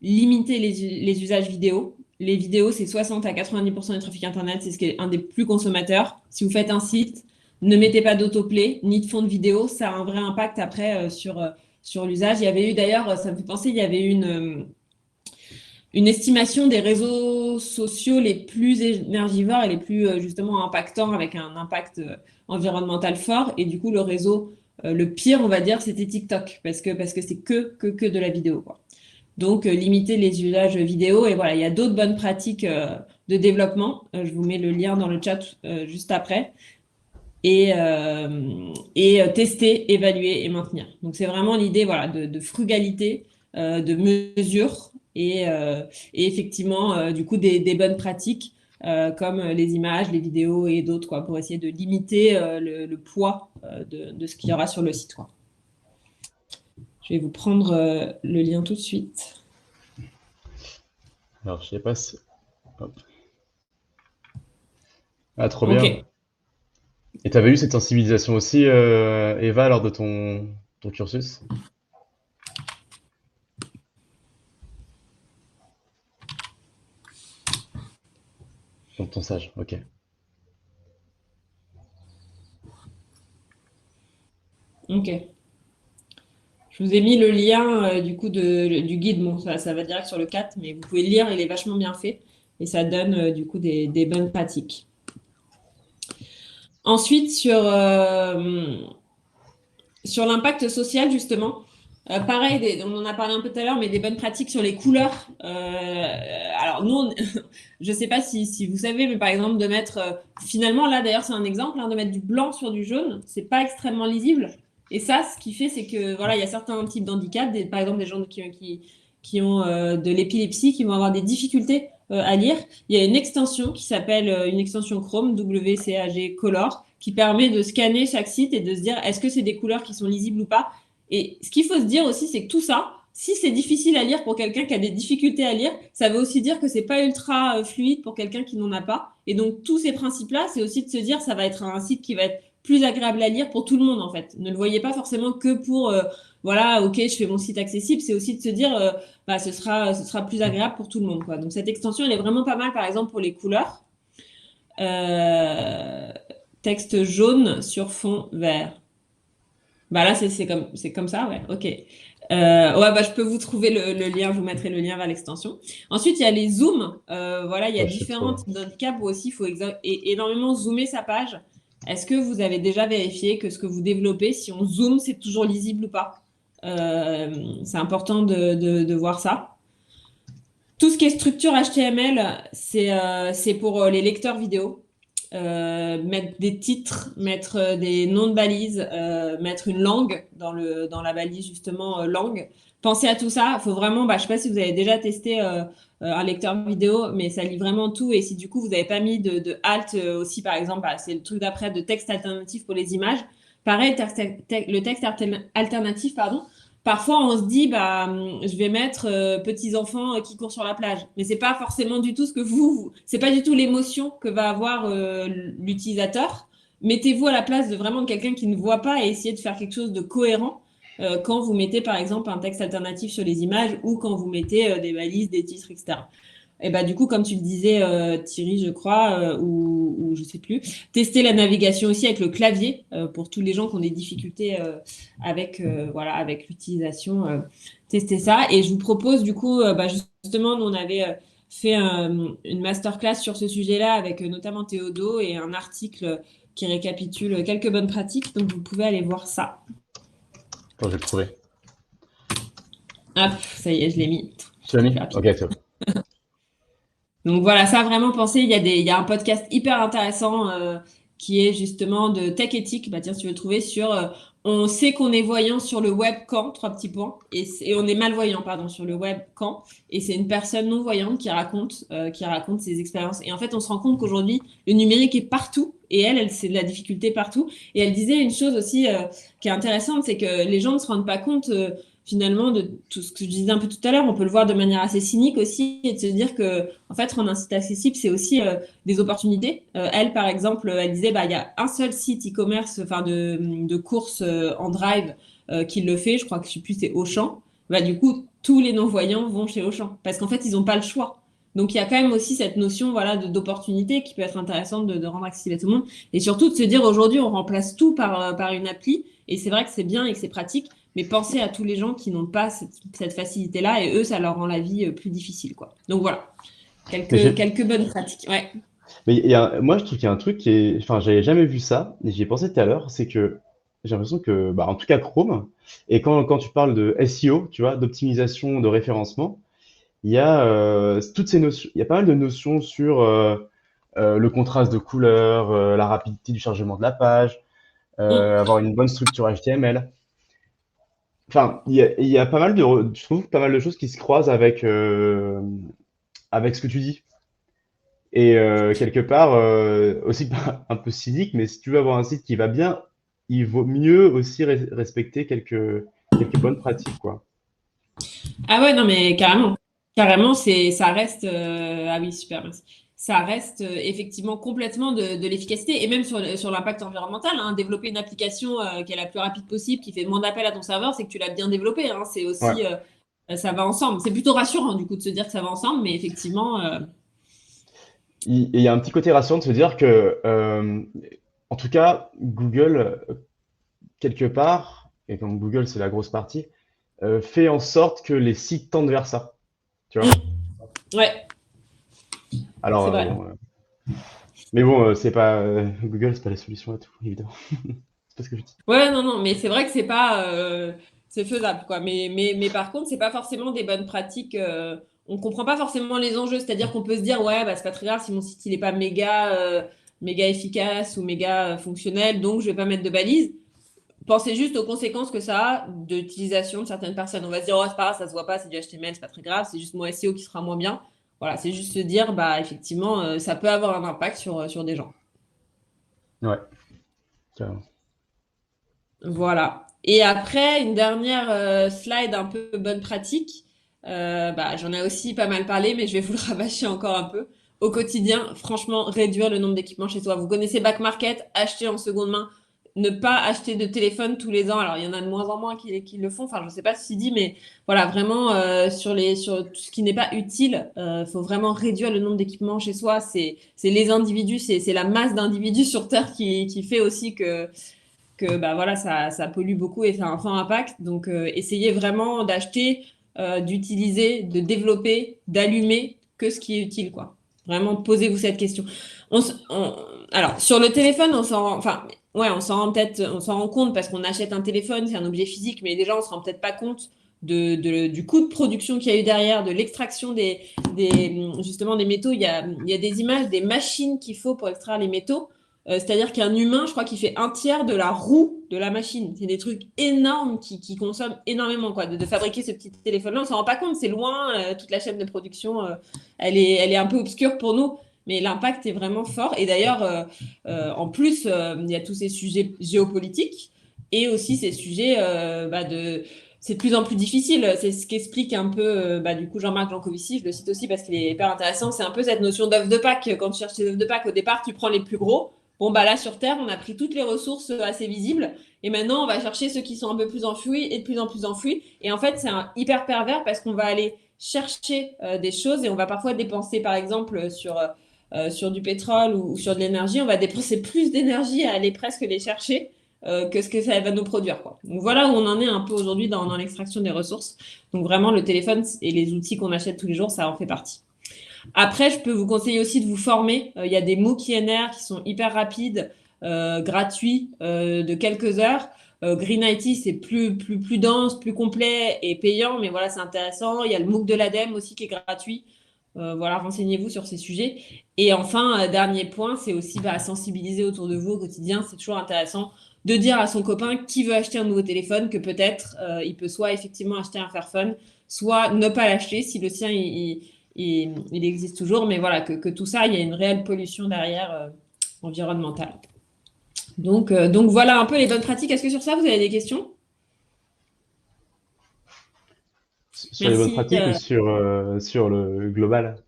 limiter les usages vidéo. Les vidéos, c'est 60 à 90% du trafic Internet, c'est ce qui est un des plus consommateurs. Si vous faites un site, ne mettez pas d'autoplay ni de fond de vidéo. Ça a un vrai impact après sur l'usage. Il y avait eu d'ailleurs, ça me fait penser, il y avait une estimation des réseaux sociaux les plus énergivores et les plus justement impactants avec un impact environnemental fort. Et du coup, le réseau le pire, on va dire, c'était TikTok parce que c'est que de la vidéo, quoi. Donc, limiter les usages vidéo. Et voilà, il y a d'autres bonnes pratiques de développement. Je vous mets le lien dans le chat juste après. Et tester, évaluer et maintenir. Donc, c'est vraiment l'idée voilà, de frugalité, de mesure et effectivement, du coup, des bonnes pratiques comme les images, les vidéos et d'autres quoi, pour essayer de limiter le poids de ce qu'il y aura sur le site, quoi. Je vais vous prendre le lien tout de suite. Alors, je sais pas si... Hop. Ah, trop bien. Et tu avais eu cette sensibilisation aussi, Eva, lors de ton cursus? Donc ton stage, ok. Ok. Je vous ai mis le lien du coup du guide. Bon, ça va direct sur le 4, mais vous pouvez le lire, il est vachement bien fait et ça donne du coup des bonnes pratiques. Ensuite, sur l'impact social, justement, pareil, on en a parlé un peu tout à l'heure, mais des bonnes pratiques sur les couleurs. Alors, nous, je ne sais pas si vous savez, mais par exemple, de mettre, finalement, là d'ailleurs, c'est un exemple, hein, de mettre du blanc sur du jaune, c'est pas extrêmement lisible. Et ça, ce qui fait, c'est que voilà, il y a certains types d'handicap, par exemple des gens qui ont de l'épilepsie, qui vont avoir des difficultés à lire. Il y a une extension qui s'appelle une extension Chrome, WCAG Color, qui permet de scanner chaque site et de se dire est-ce que c'est des couleurs qui sont lisibles ou pas. Et ce qu'il faut se dire aussi, c'est que tout ça, si c'est difficile à lire pour quelqu'un qui a des difficultés à lire, ça veut aussi dire que c'est pas ultra fluide pour quelqu'un qui n'en a pas. Et donc tous ces principes-là, c'est aussi de se dire ça va être un site qui va être plus agréable à lire pour tout le monde en fait. Ne le voyez pas forcément que pour voilà, ok, je fais mon site accessible. C'est aussi de se dire bah, ce sera plus agréable pour tout le monde, quoi. Donc cette extension, elle est vraiment pas mal, par exemple pour les couleurs. Texte jaune sur fond vert. Bah là, c'est comme ça, ouais, ok. Ouais, bah, je peux vous trouver le lien, je vous mettrai le lien vers l'extension. Ensuite, il y a les zooms. Voilà, il y a différents types d'handicaps où aussi il faut énormément zoomer sa page. Est-ce que vous avez déjà vérifié que ce que vous développez, si on zoome, c'est toujours lisible ou pas? C'est important de voir ça. Tout ce qui est structure HTML, c'est pour les lecteurs vidéo. Mettre des titres, mettre des noms de balises, mettre une langue dans la balise justement langue. Pensez à tout ça. Il faut vraiment, je ne sais pas si vous avez déjà testé un lecteur vidéo, mais ça lit vraiment tout. Et si du coup vous n'avez pas mis de alt aussi, par exemple, c'est le truc d'après de texte alternatif pour les images. Pareil, le texte alternatif, pardon. Parfois, on se dit, je vais mettre petits enfants qui courent sur la plage. Mais c'est pas forcément du tout ce que c'est pas du tout l'émotion que va avoir l'utilisateur. Mettez-vous à la place de vraiment quelqu'un qui ne voit pas et essayez de faire quelque chose de cohérent quand vous mettez, par exemple, un texte alternatif sur les images ou quand vous mettez des balises, des titres, etc. Et du coup, comme tu le disais, Thierry, je crois, ou je sais plus, tester la navigation aussi avec le clavier pour tous les gens qui ont des difficultés avec l'utilisation. Tester ça. Et je vous propose du coup, justement, nous, on avait fait une masterclass sur ce sujet-là avec notamment Théodo et un article qui récapitule quelques bonnes pratiques. Donc, vous pouvez aller voir ça. Attends, je vais le trouver. Hop, ça y est, je l'ai mis. Tu l'as mis? Ok, top. Donc voilà, ça vraiment penser, il y a un podcast hyper intéressant qui est justement de tech éthique, tiens, si tu veux le trouver, sur on sait qu'on est voyant sur le web quand, 3 petits points, et on est malvoyant, pardon, sur le web quand, et c'est une personne non-voyante qui raconte ses expériences. Et en fait, on se rend compte qu'aujourd'hui, le numérique est partout, et elle c'est de la difficulté partout. Et elle disait une chose aussi qui est intéressante, c'est que les gens ne se rendent pas compte finalement, de tout ce que je disais un peu tout à l'heure, on peut le voir de manière assez cynique aussi, et de se dire que, en fait, rendre un site accessible, c'est aussi des opportunités. Elle, par exemple, elle disait, bah, il y a un seul site e-commerce, enfin, de courses en drive qui le fait. Je crois que je sais plus, c'est Auchan. Bah, du coup, tous les non-voyants vont chez Auchan parce qu'en fait, ils n'ont pas le choix. Donc, il y a quand même aussi cette notion, voilà, d'opportunité qui peut être intéressante de rendre accessible à tout le monde. Et surtout de se dire, aujourd'hui, on remplace tout par une appli. Et c'est vrai que c'est bien et que c'est pratique. Mais pensez à tous les gens qui n'ont pas cette facilité-là et eux, ça leur rend la vie plus difficile, quoi. Donc voilà, Mais, quelques bonnes pratiques. Ouais. mais moi, je trouve qu'il y a un truc qui est, enfin, j'avais jamais vu ça, et j'y ai pensé tout à l'heure, c'est que j'ai l'impression que, bah, en tout cas Chrome, et quand tu parles de SEO, tu vois, d'optimisation, de référencement, il y a toutes ces notions, il y a pas mal de notions sur le contraste de couleurs, la rapidité du chargement de la page, Mm. avoir une bonne structure HTML. Enfin, il y a pas mal de, je trouve pas mal de choses qui se croisent avec ce que tu dis. Et quelque part, aussi un peu cynique, mais si tu veux avoir un site qui va bien, il vaut mieux aussi respecter quelques bonnes pratiques, quoi. Ah ouais, non, mais carrément. Carrément, ça reste. Ah oui, super, merci. Ça reste effectivement complètement de l'efficacité et même sur l'impact environnemental. Hein. Développer une application qui est la plus rapide possible, qui fait moins d'appels à ton serveur, c'est que tu l'as bien développé. Hein. C'est Ouais. aussi. Ça va ensemble. C'est plutôt rassurant du coup de se dire que ça va ensemble, mais effectivement. Et il y a un petit côté rassurant de se dire que, en tout cas, Google, quelque part, et comme Google, c'est la grosse partie, fait en sorte que les sites tendent vers ça, tu vois. Ouais, Alors, c'est vrai. bon, mais bon, c'est pas Google, c'est pas la solution à tout, évidemment. C'est pas ce que je dis. Ouais, non, non, mais c'est vrai que c'est pas, c'est faisable, quoi. Mais par contre, c'est pas forcément des bonnes pratiques. On comprend pas forcément les enjeux. C'est-à-dire qu'on peut se dire, ouais, bah, c'est pas très grave si mon site il est pas méga efficace ou méga fonctionnel, donc je vais pas mettre de balises. Pensez juste aux conséquences que ça a d'utilisation de certaines personnes. On va se dire, oh, c'est pas grave, ça se voit pas, c'est du HTML, c'est pas très grave, c'est juste mon SEO qui sera moins bien. Voilà, c'est juste se dire, bah, effectivement, ça peut avoir un impact sur des gens. Ouais, carrément. Voilà. Et après, une dernière slide un peu bonne pratique. Bah, j'en ai aussi pas mal parlé, mais je vais vous le rabâcher encore un peu. Au quotidien, franchement, réduire le nombre d'équipements chez soi. Vous connaissez Back Market, acheter en seconde main, ne pas acheter de téléphone tous les ans. Alors, il y en a de moins en moins qui le font. Enfin, je ne sais pas si dit, mais voilà, vraiment, sur tout ce qui n'est pas utile, faut vraiment réduire le nombre d'équipements chez soi. C'est les individus, c'est la masse d'individus sur Terre qui fait aussi que bah voilà, ça pollue beaucoup et ça a un fort impact. Donc, essayez vraiment d'acheter, d'utiliser, de développer, d'allumer que ce qui est utile, quoi. Vraiment, posez-vous cette question. Alors, sur le téléphone, enfin, ouais, on s'en rend compte parce qu'on achète un téléphone, c'est un objet physique, mais déjà, on se rend peut-être pas compte du coût de production qu'il y a eu derrière, de l'extraction justement des métaux. Il y a des images, des machines qu'il faut pour extraire les métaux. C'est-à-dire qu'un humain, je crois qu'il fait un tiers de la roue de la machine. C'est des trucs énormes qui consomment énormément, quoi. De fabriquer ce petit téléphone-là, on s'en rend pas compte, c'est loin, toute la chaîne de production, elle est un peu obscure pour nous, mais l'impact est vraiment fort. Et d'ailleurs, en plus, il y a tous ces sujets géopolitiques et aussi ces sujets c'est de plus en plus difficile. C'est ce qu'explique un peu du coup Jean-Marc Jancovici, je le cite aussi parce qu'il est hyper intéressant. C'est un peu cette notion d'œuf de Pâques. Quand tu cherches tes œufs de Pâques, au départ, tu prends les plus gros. Bon, bah là, sur Terre, on a pris toutes les ressources assez visibles. Et maintenant, on va chercher ceux qui sont un peu plus enfouis et de plus en plus enfouis. Et en fait, c'est hyper pervers parce qu'on va aller chercher des choses et on va parfois dépenser, par exemple, sur du pétrole ou sur de l'énergie. On va dépenser plus d'énergie à aller presque les chercher que ce que ça va nous produire, quoi. Donc voilà où on en est un peu aujourd'hui dans l'extraction des ressources. Donc vraiment, le téléphone et les outils qu'on achète tous les jours, ça en fait partie. Après, je peux vous conseiller aussi de vous former. Il y a des MOOC INR qui sont hyper rapides, gratuits, de quelques heures. Green IT, c'est plus dense, plus complet et payant, mais voilà, c'est intéressant. Il y a le MOOC de l'ADEME aussi qui est gratuit. Voilà, renseignez-vous sur ces sujets. Et enfin, dernier point, c'est aussi sensibiliser autour de vous au quotidien. C'est toujours intéressant de dire à son copain qui veut acheter un nouveau téléphone que peut-être il peut soit effectivement acheter un Fairphone, soit ne pas l'acheter si le sien il existe toujours. Mais voilà, que tout ça, il y a une réelle pollution derrière environnementale. Donc voilà un peu les bonnes pratiques. Est-ce que sur ça, vous avez des questions? Sur les bonnes Merci. pratiques ou sur le global?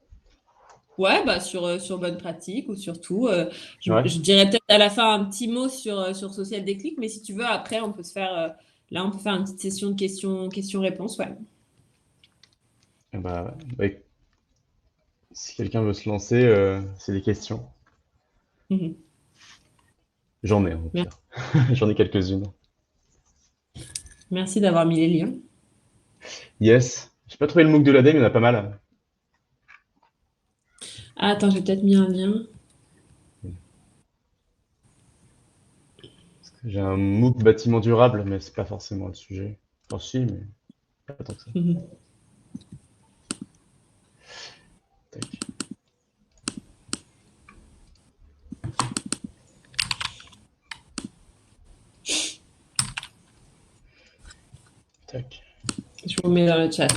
Ouais, bah sur bonne pratique ou sur tout. Ouais. Je dirais peut-être à la fin un petit mot sur Social Déclic, mais si tu veux, après, là, on peut faire une petite session de questions-réponses. Ouais. Eh bah, si quelqu'un veut se lancer, c'est des questions. Mhm. J'en ai, au pire. J'en ai quelques-unes. Merci d'avoir mis les liens. Yes. J'ai pas trouvé le MOOC de l'ADEME, il y en a pas mal. Ah, attends, j'ai peut-être mis un lien. J'ai un MOOC bâtiment durable, mais c'est pas forcément le sujet. Enfin, si, mais pas tant que ça. Mhm. Tac, tac. Je vous mets dans le chat.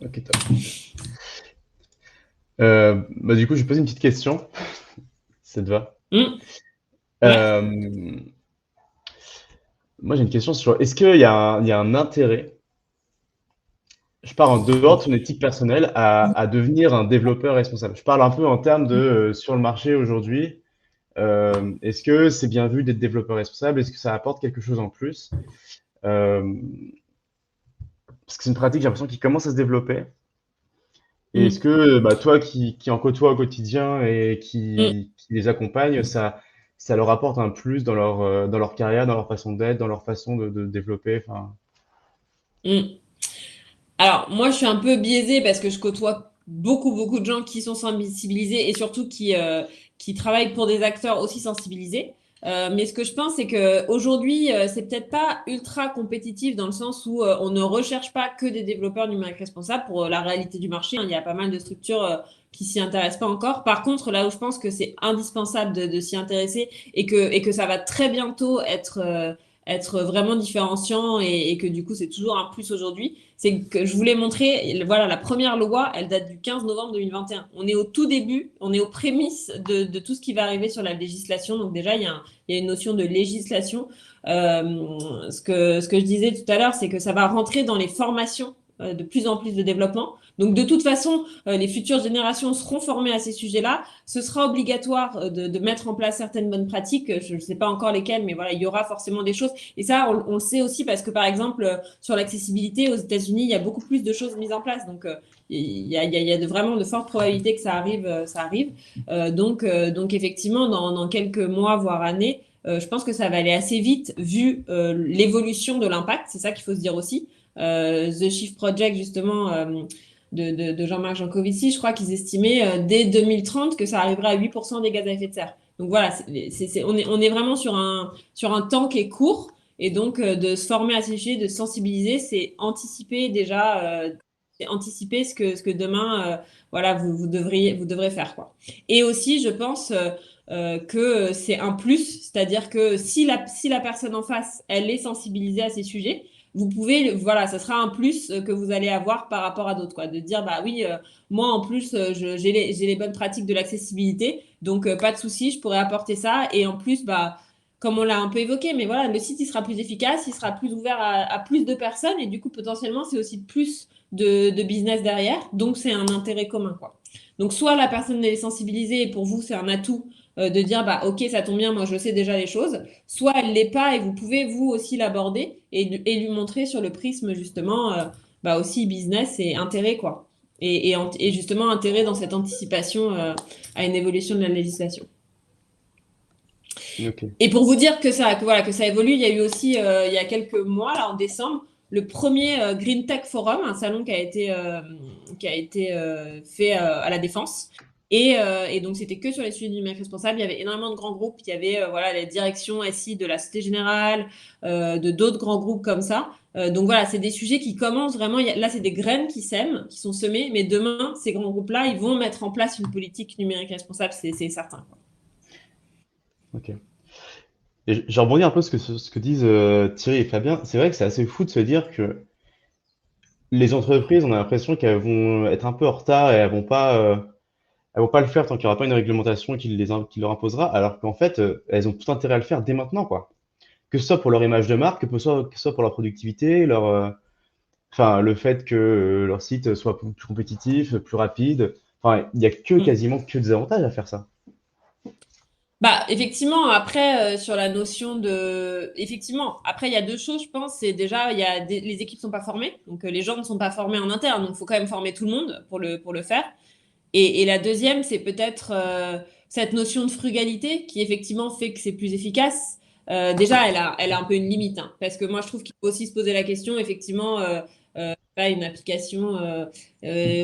Ok, top. Bah, du coup, je vais poser une petite question, si ça te va. Mhm. Ouais. Euh, Moi, j'ai une question sur est-ce qu'il y a un intérêt, je parle en dehors de son éthique personnelle, à devenir un développeur responsable. Je parle un peu en termes de sur le marché aujourd'hui. Est-ce que c'est bien vu d'être développeur responsable? Est-ce que ça apporte quelque chose en plus? Euh, Parce que c'est une pratique, j'ai l'impression, qui commence à se développer. Et est-ce Mhm. que bah, toi qui en côtoies au quotidien et Mhm. qui les accompagne, ça leur apporte un plus dans leur carrière, dans leur façon d'être, dans leur façon de développer, enfin, Mhm. Alors, moi, je suis un peu biaisée parce que je côtoie beaucoup de gens qui sont sensibilisés et surtout qui travaillent pour des acteurs aussi sensibilisés. Mais ce que je pense, c'est que aujourd'hui, c'est peut-être pas ultra compétitif dans le sens où on ne recherche pas que des développeurs numériques responsables pour la réalité du marché, hein. Il y a pas mal de structures qui s'y intéressent pas encore. Par contre, là où je pense que c'est indispensable de s'y intéresser et que ça va très bientôt être vraiment différenciant et que du coup, c'est toujours un plus aujourd'hui, c'est que je voulais montrer, voilà, la première loi, elle date du 15 novembre 2021. On est au tout début, on est aux prémices de tout ce qui va arriver sur la législation. Donc déjà, il y a une notion de législation. Ce que je disais tout à l'heure, c'est que ça va rentrer dans les formations de plus en plus de développement. Donc de toute façon, les futures générations seront formées à ces sujets-là. Ce sera obligatoire de mettre en place certaines bonnes pratiques. Je ne sais pas encore lesquelles, mais voilà, il y aura forcément des choses. Et ça, on le sait aussi parce que, par exemple, sur l'accessibilité aux États-Unis, il y a beaucoup plus de choses mises en place. Donc, il y a vraiment de fortes probabilités que ça arrive. Ça arrive. Donc, effectivement, dans quelques mois, voire années, je pense que ça va aller assez vite vu l'évolution de l'impact. C'est ça qu'il faut se dire aussi. The Shift Project, justement, de Jean-Marc Jancovici, je crois qu'ils estimaient dès 2030 que ça arriverait à 8% des gaz à effet de serre. Donc voilà, on est vraiment sur un temps qui est court. Et donc, de se former à ces sujets, de se sensibiliser, c'est anticiper déjà, c'est anticiper ce que demain, voilà, vous devrez faire, quoi. Et aussi, je pense que c'est un plus, c'est-à-dire que si la personne en face, elle est sensibilisée à ces sujets, vous pouvez, voilà, ça sera un plus que vous allez avoir par rapport à d'autres, quoi. De dire, bah oui, moi en plus, j'ai les bonnes pratiques de l'accessibilité, donc pas de souci, je pourrais apporter ça. Et en plus, bah, comme on l'a un peu évoqué, mais voilà, le site, il sera plus efficace, il sera plus ouvert à plus de personnes, et du coup, potentiellement, c'est aussi plus de business derrière, donc c'est un intérêt commun, quoi. Donc, soit la personne est sensibilisée, et pour vous, c'est un atout de dire, bah, ok, ça tombe bien, moi, je sais déjà les choses, soit elle l'est pas, et vous pouvez, vous aussi, l'aborder, et lui montrer sur le prisme, justement, bah, aussi business et intérêt, quoi. Et justement, intérêt dans cette anticipation à une évolution de la législation. ok. Et pour vous dire que ça évolue, il y a eu aussi, il y a quelques mois, là, en décembre, le premier Green Tech Forum, un salon qui a été fait à la Défense. Et donc, c'était que sur les sujets du numérique responsable. Il y avait énormément de grands groupes. Il y avait voilà, la direction SI de la Société Générale, de d'autres grands groupes comme ça. Donc voilà, c'est des sujets qui commencent vraiment. Là, c'est des graines qui sèment, qui sont semées. Mais demain, ces grands groupes-là, ils vont mettre en place une politique numérique responsable, c'est certain, quoi. Ok. Et je rebondis un peu sur ce que disent Thierry et Fabien. C'est vrai que c'est assez fou de se dire que les entreprises, on a l'impression qu'elles vont être un peu en retard et elles vont pas le faire tant qu'il n'y aura pas une réglementation qui leur imposera, alors qu'en fait, elles ont tout intérêt à le faire dès maintenant, quoi. Que ce soit pour leur image de marque, que ce soit pour leur productivité, enfin, le fait que leur site soit plus compétitif, plus rapide. Enfin, il y a Mm. quasiment que des avantages à faire ça. Bah, effectivement, après, sur la notion de... Effectivement, après, il y a deux choses, je pense. C'est déjà, les équipes sont pas formées. Donc, les gens ne sont pas formés en interne. Donc, il faut quand même former tout le monde pour le faire. Et la deuxième, c'est peut-être cette notion de frugalité qui, effectivement, fait que c'est plus efficace. Déjà, elle a un peu une limite. Hein, parce que moi, je trouve qu'il faut aussi se poser la question, effectivement, pas une application.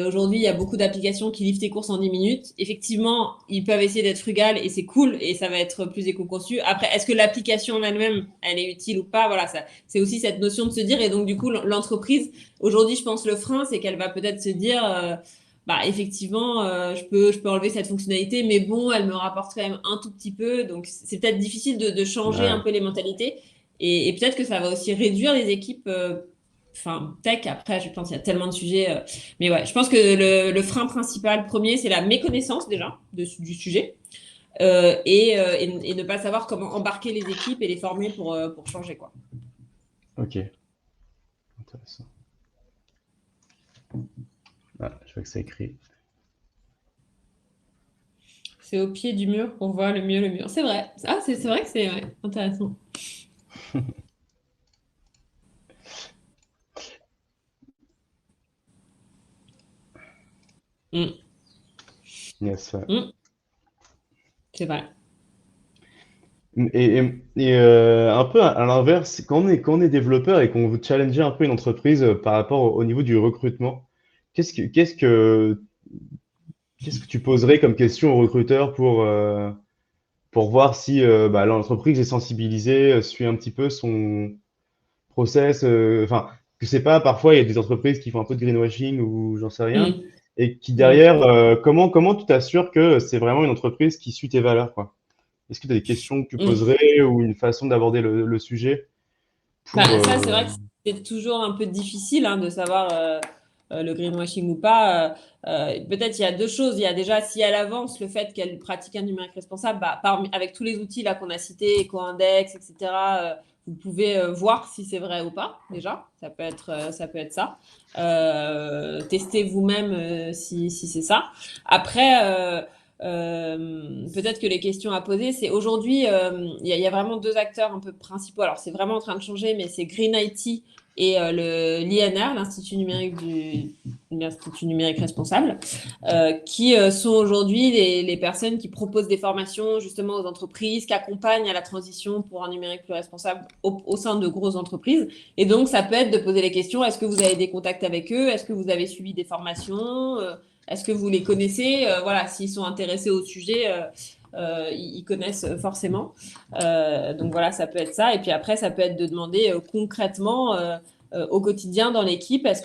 Aujourd'hui, il y a beaucoup d'applications qui livrent tes courses en 10 minutes. Effectivement, ils peuvent essayer d'être frugales et c'est cool et ça va être plus éco-conçu. Après, est-ce que l'application en elle-même, elle est utile ou pas? Voilà, ça, c'est aussi cette notion de se dire. Et donc, du coup, l'entreprise, aujourd'hui, je pense le frein, c'est qu'elle va peut-être se dire, bah, effectivement, je peux enlever cette fonctionnalité, mais bon, elle me rapporte quand même un tout petit peu. Donc, c'est peut-être difficile de changer un Ouais, peu les mentalités. Et peut-être que ça va aussi réduire les équipes. Enfin, tech, après, je pense qu'il y a tellement de sujets. Mais ouais, je pense que le frein principal, premier, c'est la méconnaissance déjà du sujet et ne pas savoir comment embarquer les équipes et les former pour changer, quoi. ok, intéressant. Ah, je vois que c'est écrit. C'est au pied du mur qu'on voit le mieux le mur. C'est vrai. Ah, c'est vrai que c'est ouais, intéressant. Mm, Yes, ouais. mm, c'est vrai. Un peu à l'inverse, quand on est développeur et qu'on veut challenger un peu une entreprise par rapport au niveau du recrutement, qu'est-ce que, qu'est-ce que, qu'est-ce que tu poserais comme question au recruteur pour voir si bah, l'entreprise est sensibilisée, suit un petit peu son process, enfin, que c'est pas, parfois, il y a des entreprises qui font un peu de greenwashing ou j'en sais rien, Mm, et qui mm, derrière, comment tu t'assures que c'est vraiment une entreprise qui suit tes valeurs, quoi? Est-ce que tu as des questions que tu mm. poserais ou une façon d'aborder le sujet pour... Bah, ça, c'est vrai que c'est toujours un peu difficile hein, de savoir le greenwashing ou pas. Peut-être il y a deux choses. Il y a déjà, si elle avance le fait qu'elle pratique un numérique responsable, bah, avec tous les outils là qu'on a cités, EcoIndex, etc., vous pouvez voir si c'est vrai ou pas, déjà. Ça peut être ça. Testez vous-même si c'est ça. Après, peut-être que les questions à poser, c'est aujourd'hui, il y a vraiment deux acteurs un peu principaux. Alors, c'est vraiment en train de changer, mais c'est Green IT et l'INR, l'Institut numérique responsable, qui sont aujourd'hui les personnes qui proposent des formations justement aux entreprises, qui accompagnent à la transition pour un numérique plus responsable au sein de grosses entreprises. Et donc, ça peut être de poser les questions, est-ce que vous avez des contacts avec eux? Est-ce que vous avez suivi des formations? Est-ce que vous les connaissez? Voilà, s'ils sont intéressés au sujet, ils connaissent forcément. Donc voilà, ça peut être ça. Et puis après, ça peut être de demander concrètement au quotidien dans l'équipe, est-ce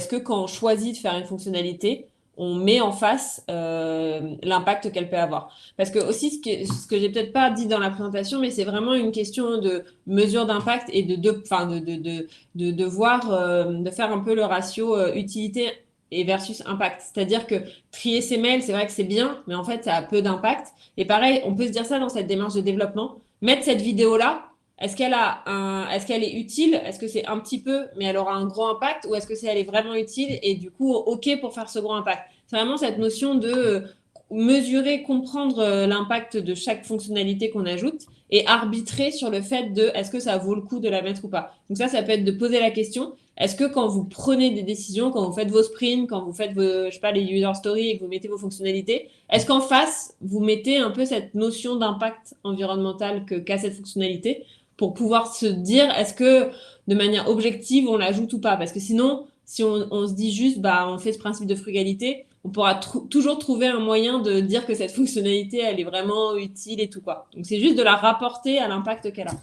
que quand on choisit de faire une fonctionnalité, on met en face l'impact qu'elle peut avoir. Parce que aussi, ce que j'ai peut-être pas dit dans la présentation, mais c'est vraiment une question de mesure d'impact et de voir, de faire un peu le ratio utilité et versus impact. C'est-à-dire que trier ses mails, c'est vrai que c'est bien, mais en fait, ça a peu d'impact. Et pareil, on peut se dire ça dans cette démarche de développement. Mettre cette vidéo-là, est-ce qu'elle est utile? Est-ce que c'est un petit peu, mais elle aura un gros impact? Ou est-ce que elle est vraiment utile et du coup, OK pour faire ce gros impact? C'est vraiment cette notion de mesurer, comprendre l'impact de chaque fonctionnalité qu'on ajoute et arbitrer sur le fait de est-ce que ça vaut le coup de la mettre ou pas. Donc ça peut être de poser la question. Est-ce que quand vous prenez des décisions, quand vous faites vos sprints, quand vous faites vos, je sais pas, les user stories et que vous mettez vos fonctionnalités, est-ce qu'en face, vous mettez un peu cette notion d'impact environnemental qu'a cette fonctionnalité pour pouvoir se dire est-ce que de manière objective on l'ajoute ou pas? Parce que sinon, si on se dit juste bah on fait ce principe de frugalité, on pourra toujours trouver un moyen de dire que cette fonctionnalité elle est vraiment utile et tout quoi. Donc c'est juste de la rapporter à l'impact qu'elle a.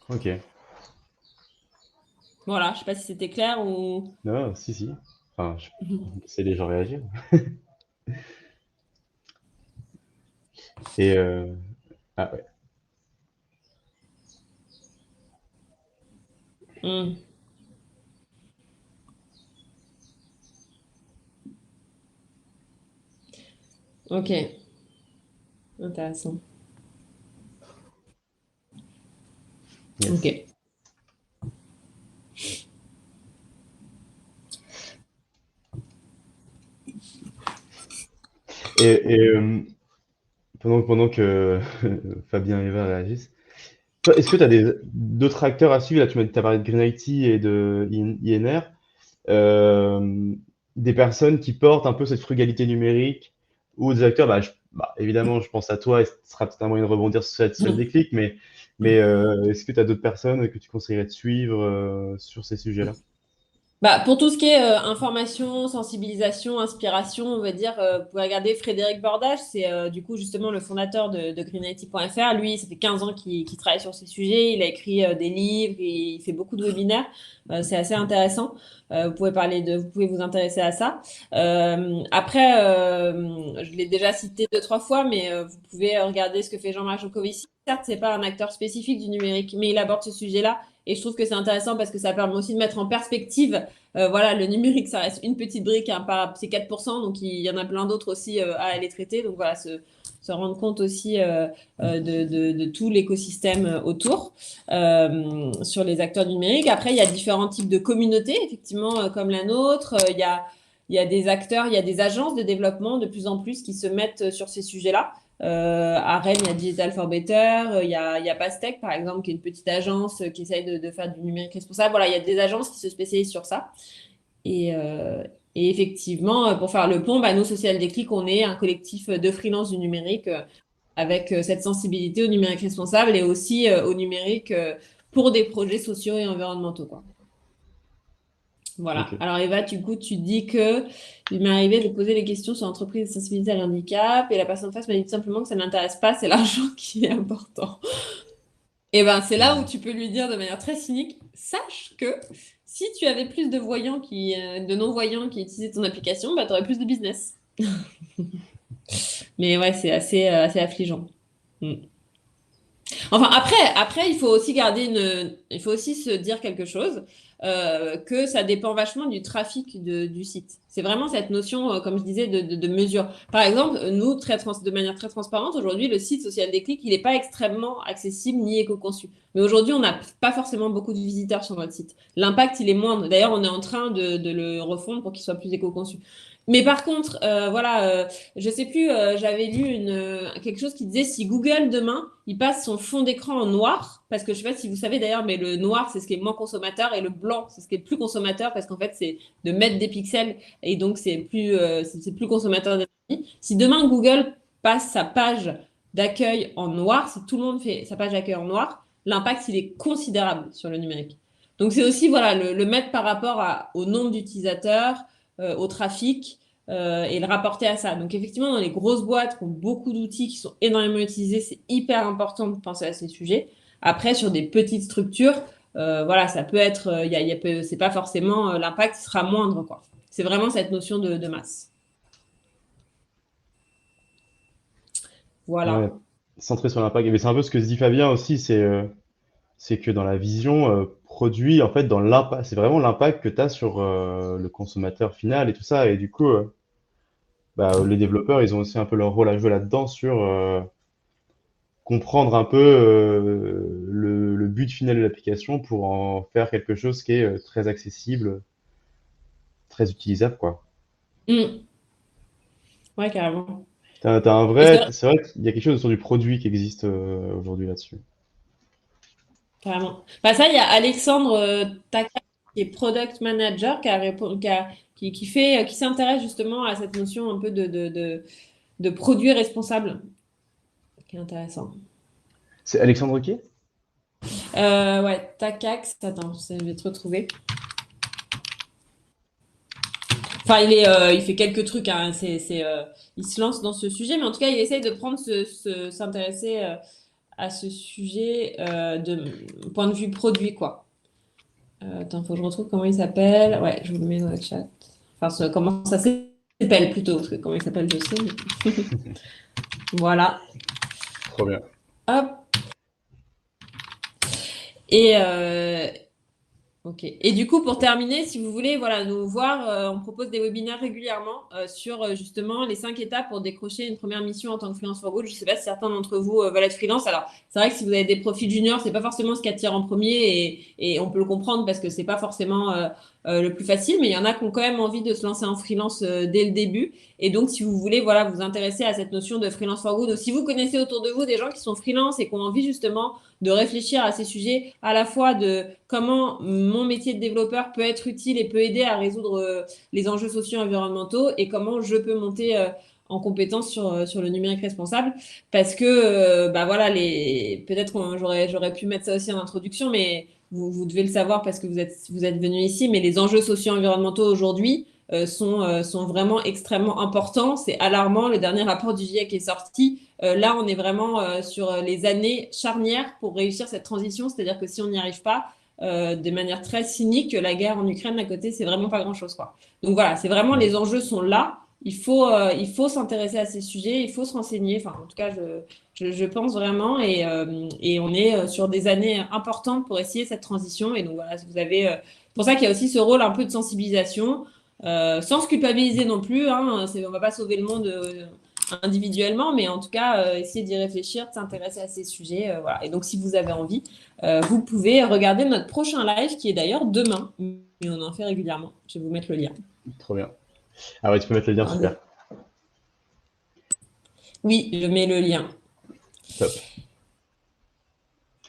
Ok. Voilà, je sais pas si c'était clair ou. Non, si, si. Enfin, je laisser les gens réagir. Et... Ah ouais. Hmm. Ok, intéressant. Ok. Yes. Pendant que Fabien et Eva réagissent, toi, est-ce que tu as d'autres acteurs à suivre? Là, tu m'as dit, t'as parlé de Green IT et de INR. euh, des personnes qui portent un peu cette frugalité numérique ou des acteurs, évidemment, je pense à toi et ce sera peut-être un moyen de rebondir sur cette social déclic, mais est-ce que tu as d'autres personnes que tu conseillerais de suivre sur ces sujets-là? Bah, pour tout ce qui est information, sensibilisation, inspiration, on va dire, vous pouvez regarder Frédéric Bordage, c'est du coup justement le fondateur de greenIT.fr. Lui, ça fait 15 ans qu'il travaille sur ces sujets, il a écrit des livres, il fait beaucoup de webinaires, c'est assez intéressant. Vous pouvez vous intéresser à ça. Après, je l'ai déjà cité 2, 3 fois, mais vous pouvez regarder ce que fait Jean-Marc Jancovici. Certes, c'est pas un acteur spécifique du numérique, mais il aborde ce sujet-là. Et je trouve que c'est intéressant parce que ça permet aussi de mettre en perspective, voilà, le numérique, ça reste une petite brique, hein, c'est 4%, donc il y en a plein d'autres aussi à aller traiter. Donc voilà, se rendre compte aussi de tout l'écosystème autour sur les acteurs numériques. Après, il y a différents types de communautés, effectivement, comme la nôtre. Il y a des acteurs, il y a des agences de développement de plus en plus qui se mettent sur ces sujets-là. À Rennes, il y a Digital for Better, il y a Pastec, par exemple, qui est une petite agence qui essaye de faire du numérique responsable. Voilà, il y a des agences qui se spécialisent sur ça. Et, euh, et effectivement, pour faire le pont, nous, Social Déclic, on est un collectif de freelance du numérique avec cette sensibilité au numérique responsable et aussi au numérique pour des projets sociaux et environnementaux, quoi. Voilà. Ok. Alors Eva, du coup, tu dis que il m'est arrivé de poser les questions sur l'entreprise de sensibilité à l'handicap et la personne en face m'a dit tout simplement que ça ne l'intéresse pas, c'est l'argent qui est important. Et ben c'est là où tu peux lui dire de manière très cynique, sache que si tu avais plus de voyants de non-voyants qui utilisaient ton application, tu aurais plus de business. Mais ouais, c'est assez affligeant. Mm. Enfin, après, il faut aussi se dire quelque chose, que ça dépend vachement du trafic du site. C'est vraiment cette notion, comme je disais, de mesure. Par exemple, nous, de manière très transparente, aujourd'hui, le site Social Déclic, il n'est pas extrêmement accessible ni éco-conçu. Mais aujourd'hui, on n'a pas forcément beaucoup de visiteurs sur notre site. L'impact, il est moindre. D'ailleurs, on est en train de le refondre pour qu'il soit plus éco-conçu. Mais par contre, voilà, je sais plus, j'avais lu quelque chose qui disait si Google demain, il passe son fond d'écran en noir, parce que je sais pas si vous savez d'ailleurs, mais le noir, c'est ce qui est moins consommateur et le blanc, c'est ce qui est plus consommateur parce qu'en fait, c'est de mettre des pixels et donc c'est plus consommateur d'énergie. Si demain Google passe sa page d'accueil en noir, si tout le monde fait sa page d'accueil en noir, l'impact, il est considérable sur le numérique. Donc c'est aussi, voilà, le mettre par rapport au nombre d'utilisateurs, au trafic et le rapporter à ça. Donc effectivement, dans les grosses boîtes qui ont beaucoup d'outils qui sont énormément utilisés, c'est hyper important de penser à ces sujets. Après, sur des petites structures, voilà, ça peut être, c'est pas forcément l'impact sera moindre, quoi. C'est vraiment cette notion de masse. Ouais, Voilà. centré sur l'impact. Mais c'est un peu ce que se dit Fabien aussi, c'est que dans la vision produit, en fait, dans l'impact, c'est vraiment l'impact que tu as sur le consommateur final et tout ça. Et du coup, les développeurs, ils ont aussi un peu leur rôle à jouer là-dedans sur comprendre un peu le but final de l'application pour en faire quelque chose qui est très accessible, très utilisable, quoi. Mm. Ouais, carrément. T'as un Et vrai, c'est vrai qu'il y a quelque chose autour du produit qui existe aujourd'hui là-dessus. carrément. Bah, ça, il y a Alexandre Taka, qui est product manager, qui s'intéresse justement à cette notion un peu de produit responsable, qui est intéressant. C'est Alexandre qui? Ouais, Takax, attends, je vais te retrouver. Enfin, il fait quelques trucs, hein, il se lance dans ce sujet, mais en tout cas, il essaye de s'intéresser à ce sujet de point de vue produit, quoi. Attends, faut que je retrouve comment il s'appelle. Ouais, je vous le mets dans le chat. Enfin, comment ça s'appelle plutôt, parce que comment il s'appelle, je sais. Mais... voilà. Trop bien. Hop. Et, ok. Et du coup, pour terminer, si vous voulez, voilà, nous voir, on propose des webinaires régulièrement sur justement les 5 étapes pour décrocher une première mission en tant que freelance for good. Je ne sais pas si certains d'entre vous veulent être freelance. Alors, c'est vrai que si vous avez des profils juniors, c'est pas forcément ce qui attire en premier et on peut le comprendre parce que c'est pas forcément le plus facile, mais il y en a qui ont quand même envie de se lancer en freelance dès le début. Et donc, si vous voulez voilà, vous intéresser à cette notion de freelance for good, ou si vous connaissez autour de vous des gens qui sont freelance et qui ont envie justement de réfléchir à ces sujets, à la fois de comment mon métier de développeur peut être utile et peut aider à résoudre les enjeux sociaux et environnementaux, et comment je peux monter en compétence sur le numérique responsable. Parce que, bah voilà, peut-être que j'aurais pu mettre ça aussi en introduction, mais vous devez le savoir parce que vous êtes venu ici, mais les enjeux sociaux et environnementaux aujourd'hui sont vraiment extrêmement importants. C'est alarmant. Le dernier rapport du GIEC est sorti. Là, on est vraiment sur les années charnières pour réussir cette transition. C'est-à-dire que si on n'y arrive pas, de manière très cynique, la guerre en Ukraine à côté, c'est vraiment pas grand-chose, quoi. Donc voilà, c'est vraiment les enjeux sont là. Il faut s'intéresser à ces sujets, il faut se renseigner. Enfin, en tout cas, je pense vraiment, et on est sur des années importantes pour essayer cette transition. Et donc voilà, vous avez, c'est pour ça qu'il y a aussi ce rôle un peu de sensibilisation, sans se culpabiliser non plus. Hein, on va pas sauver le monde individuellement, mais en tout cas, essayer d'y réfléchir, de s'intéresser à ces sujets. Voilà. Et donc, si vous avez envie, vous pouvez regarder notre prochain live qui est d'ailleurs demain, mais on en fait régulièrement. Je vais vous mettre le lien. Trop bien. Ah ouais, tu peux mettre le lien, super. Oui, je mets le lien. Top.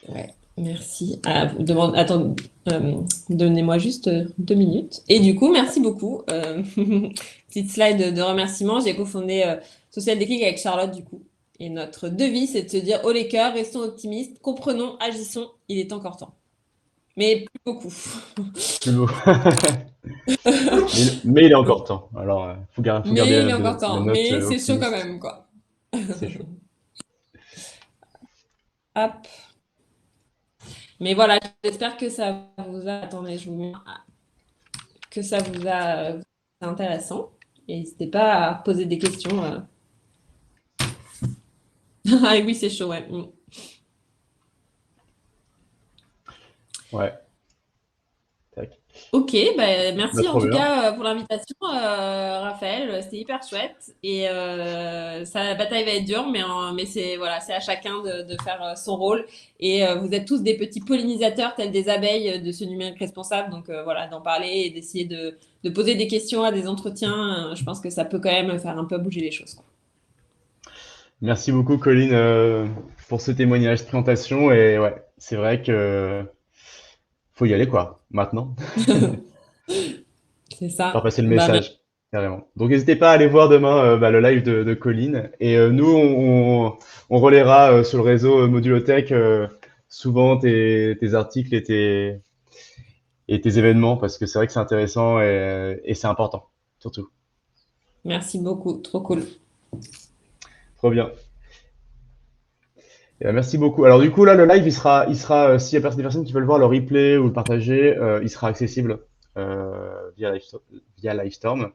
Ouais, merci. Attends, donnez-moi juste 2 minutes. Et du coup, merci beaucoup. Petite slide de remerciements. J'ai cofondé Social Déclic avec Charlotte, du coup. Et notre devise, c'est de se dire, haut les cœurs, restons optimistes, comprenons, agissons, il est encore temps. Mais plus beaucoup. Plus beau. mais il est encore temps. Alors, faut garder Mais il est la encore temps. note Mais c'est chaud quand optimiste. même, quoi. C'est chaud. Hop. Mais voilà, j'espère que ça vous a. Attendez, je vous mets. Que ça vous a. C'est intéressant. Et n'hésitez pas à poser des questions. Ah oui, c'est chaud, ouais. Ouais. Tac. Ok, bah, merci en trop tout bien. cas pour l'invitation, Raphaël. C'était hyper chouette. Et la bataille va être dure, mais c'est voilà, c'est à chacun de faire son rôle. Et vous êtes tous des petits pollinisateurs tels des abeilles de ce numérique responsable. Donc voilà, d'en parler et d'essayer de poser des questions à des entretiens. Je pense que ça peut quand même faire un peu bouger les choses, quoi. Merci beaucoup, Colline, pour ce témoignage, cette présentation. Et ouais, c'est vrai que faut y aller, quoi, maintenant. C'est ça. Faire passer le Bah, message, carrément. Donc, n'hésitez pas à aller voir demain le live de Colline. Et nous, on relaiera sur le réseau Modulotech souvent tes articles et tes événements, parce que c'est vrai que c'est intéressant et c'est important, surtout. merci beaucoup, trop cool. Trop bien. Merci beaucoup. Alors du coup là, le live, s'il y a des personnes qui veulent voir le replay ou le partager, il sera accessible via Livestorm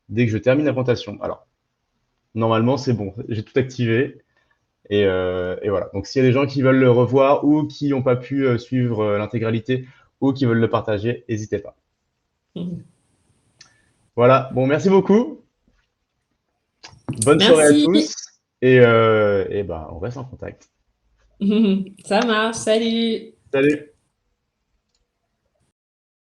dès que je termine la présentation. Alors normalement c'est bon, j'ai tout activé et voilà. Donc s'il y a des gens qui veulent le revoir ou qui n'ont pas pu suivre l'intégralité ou qui veulent le partager, n'hésitez pas. Voilà. Bon, merci beaucoup. Bonne soirée à Merci. tous et ben on reste en contact. Ça marche. Salut. Salut.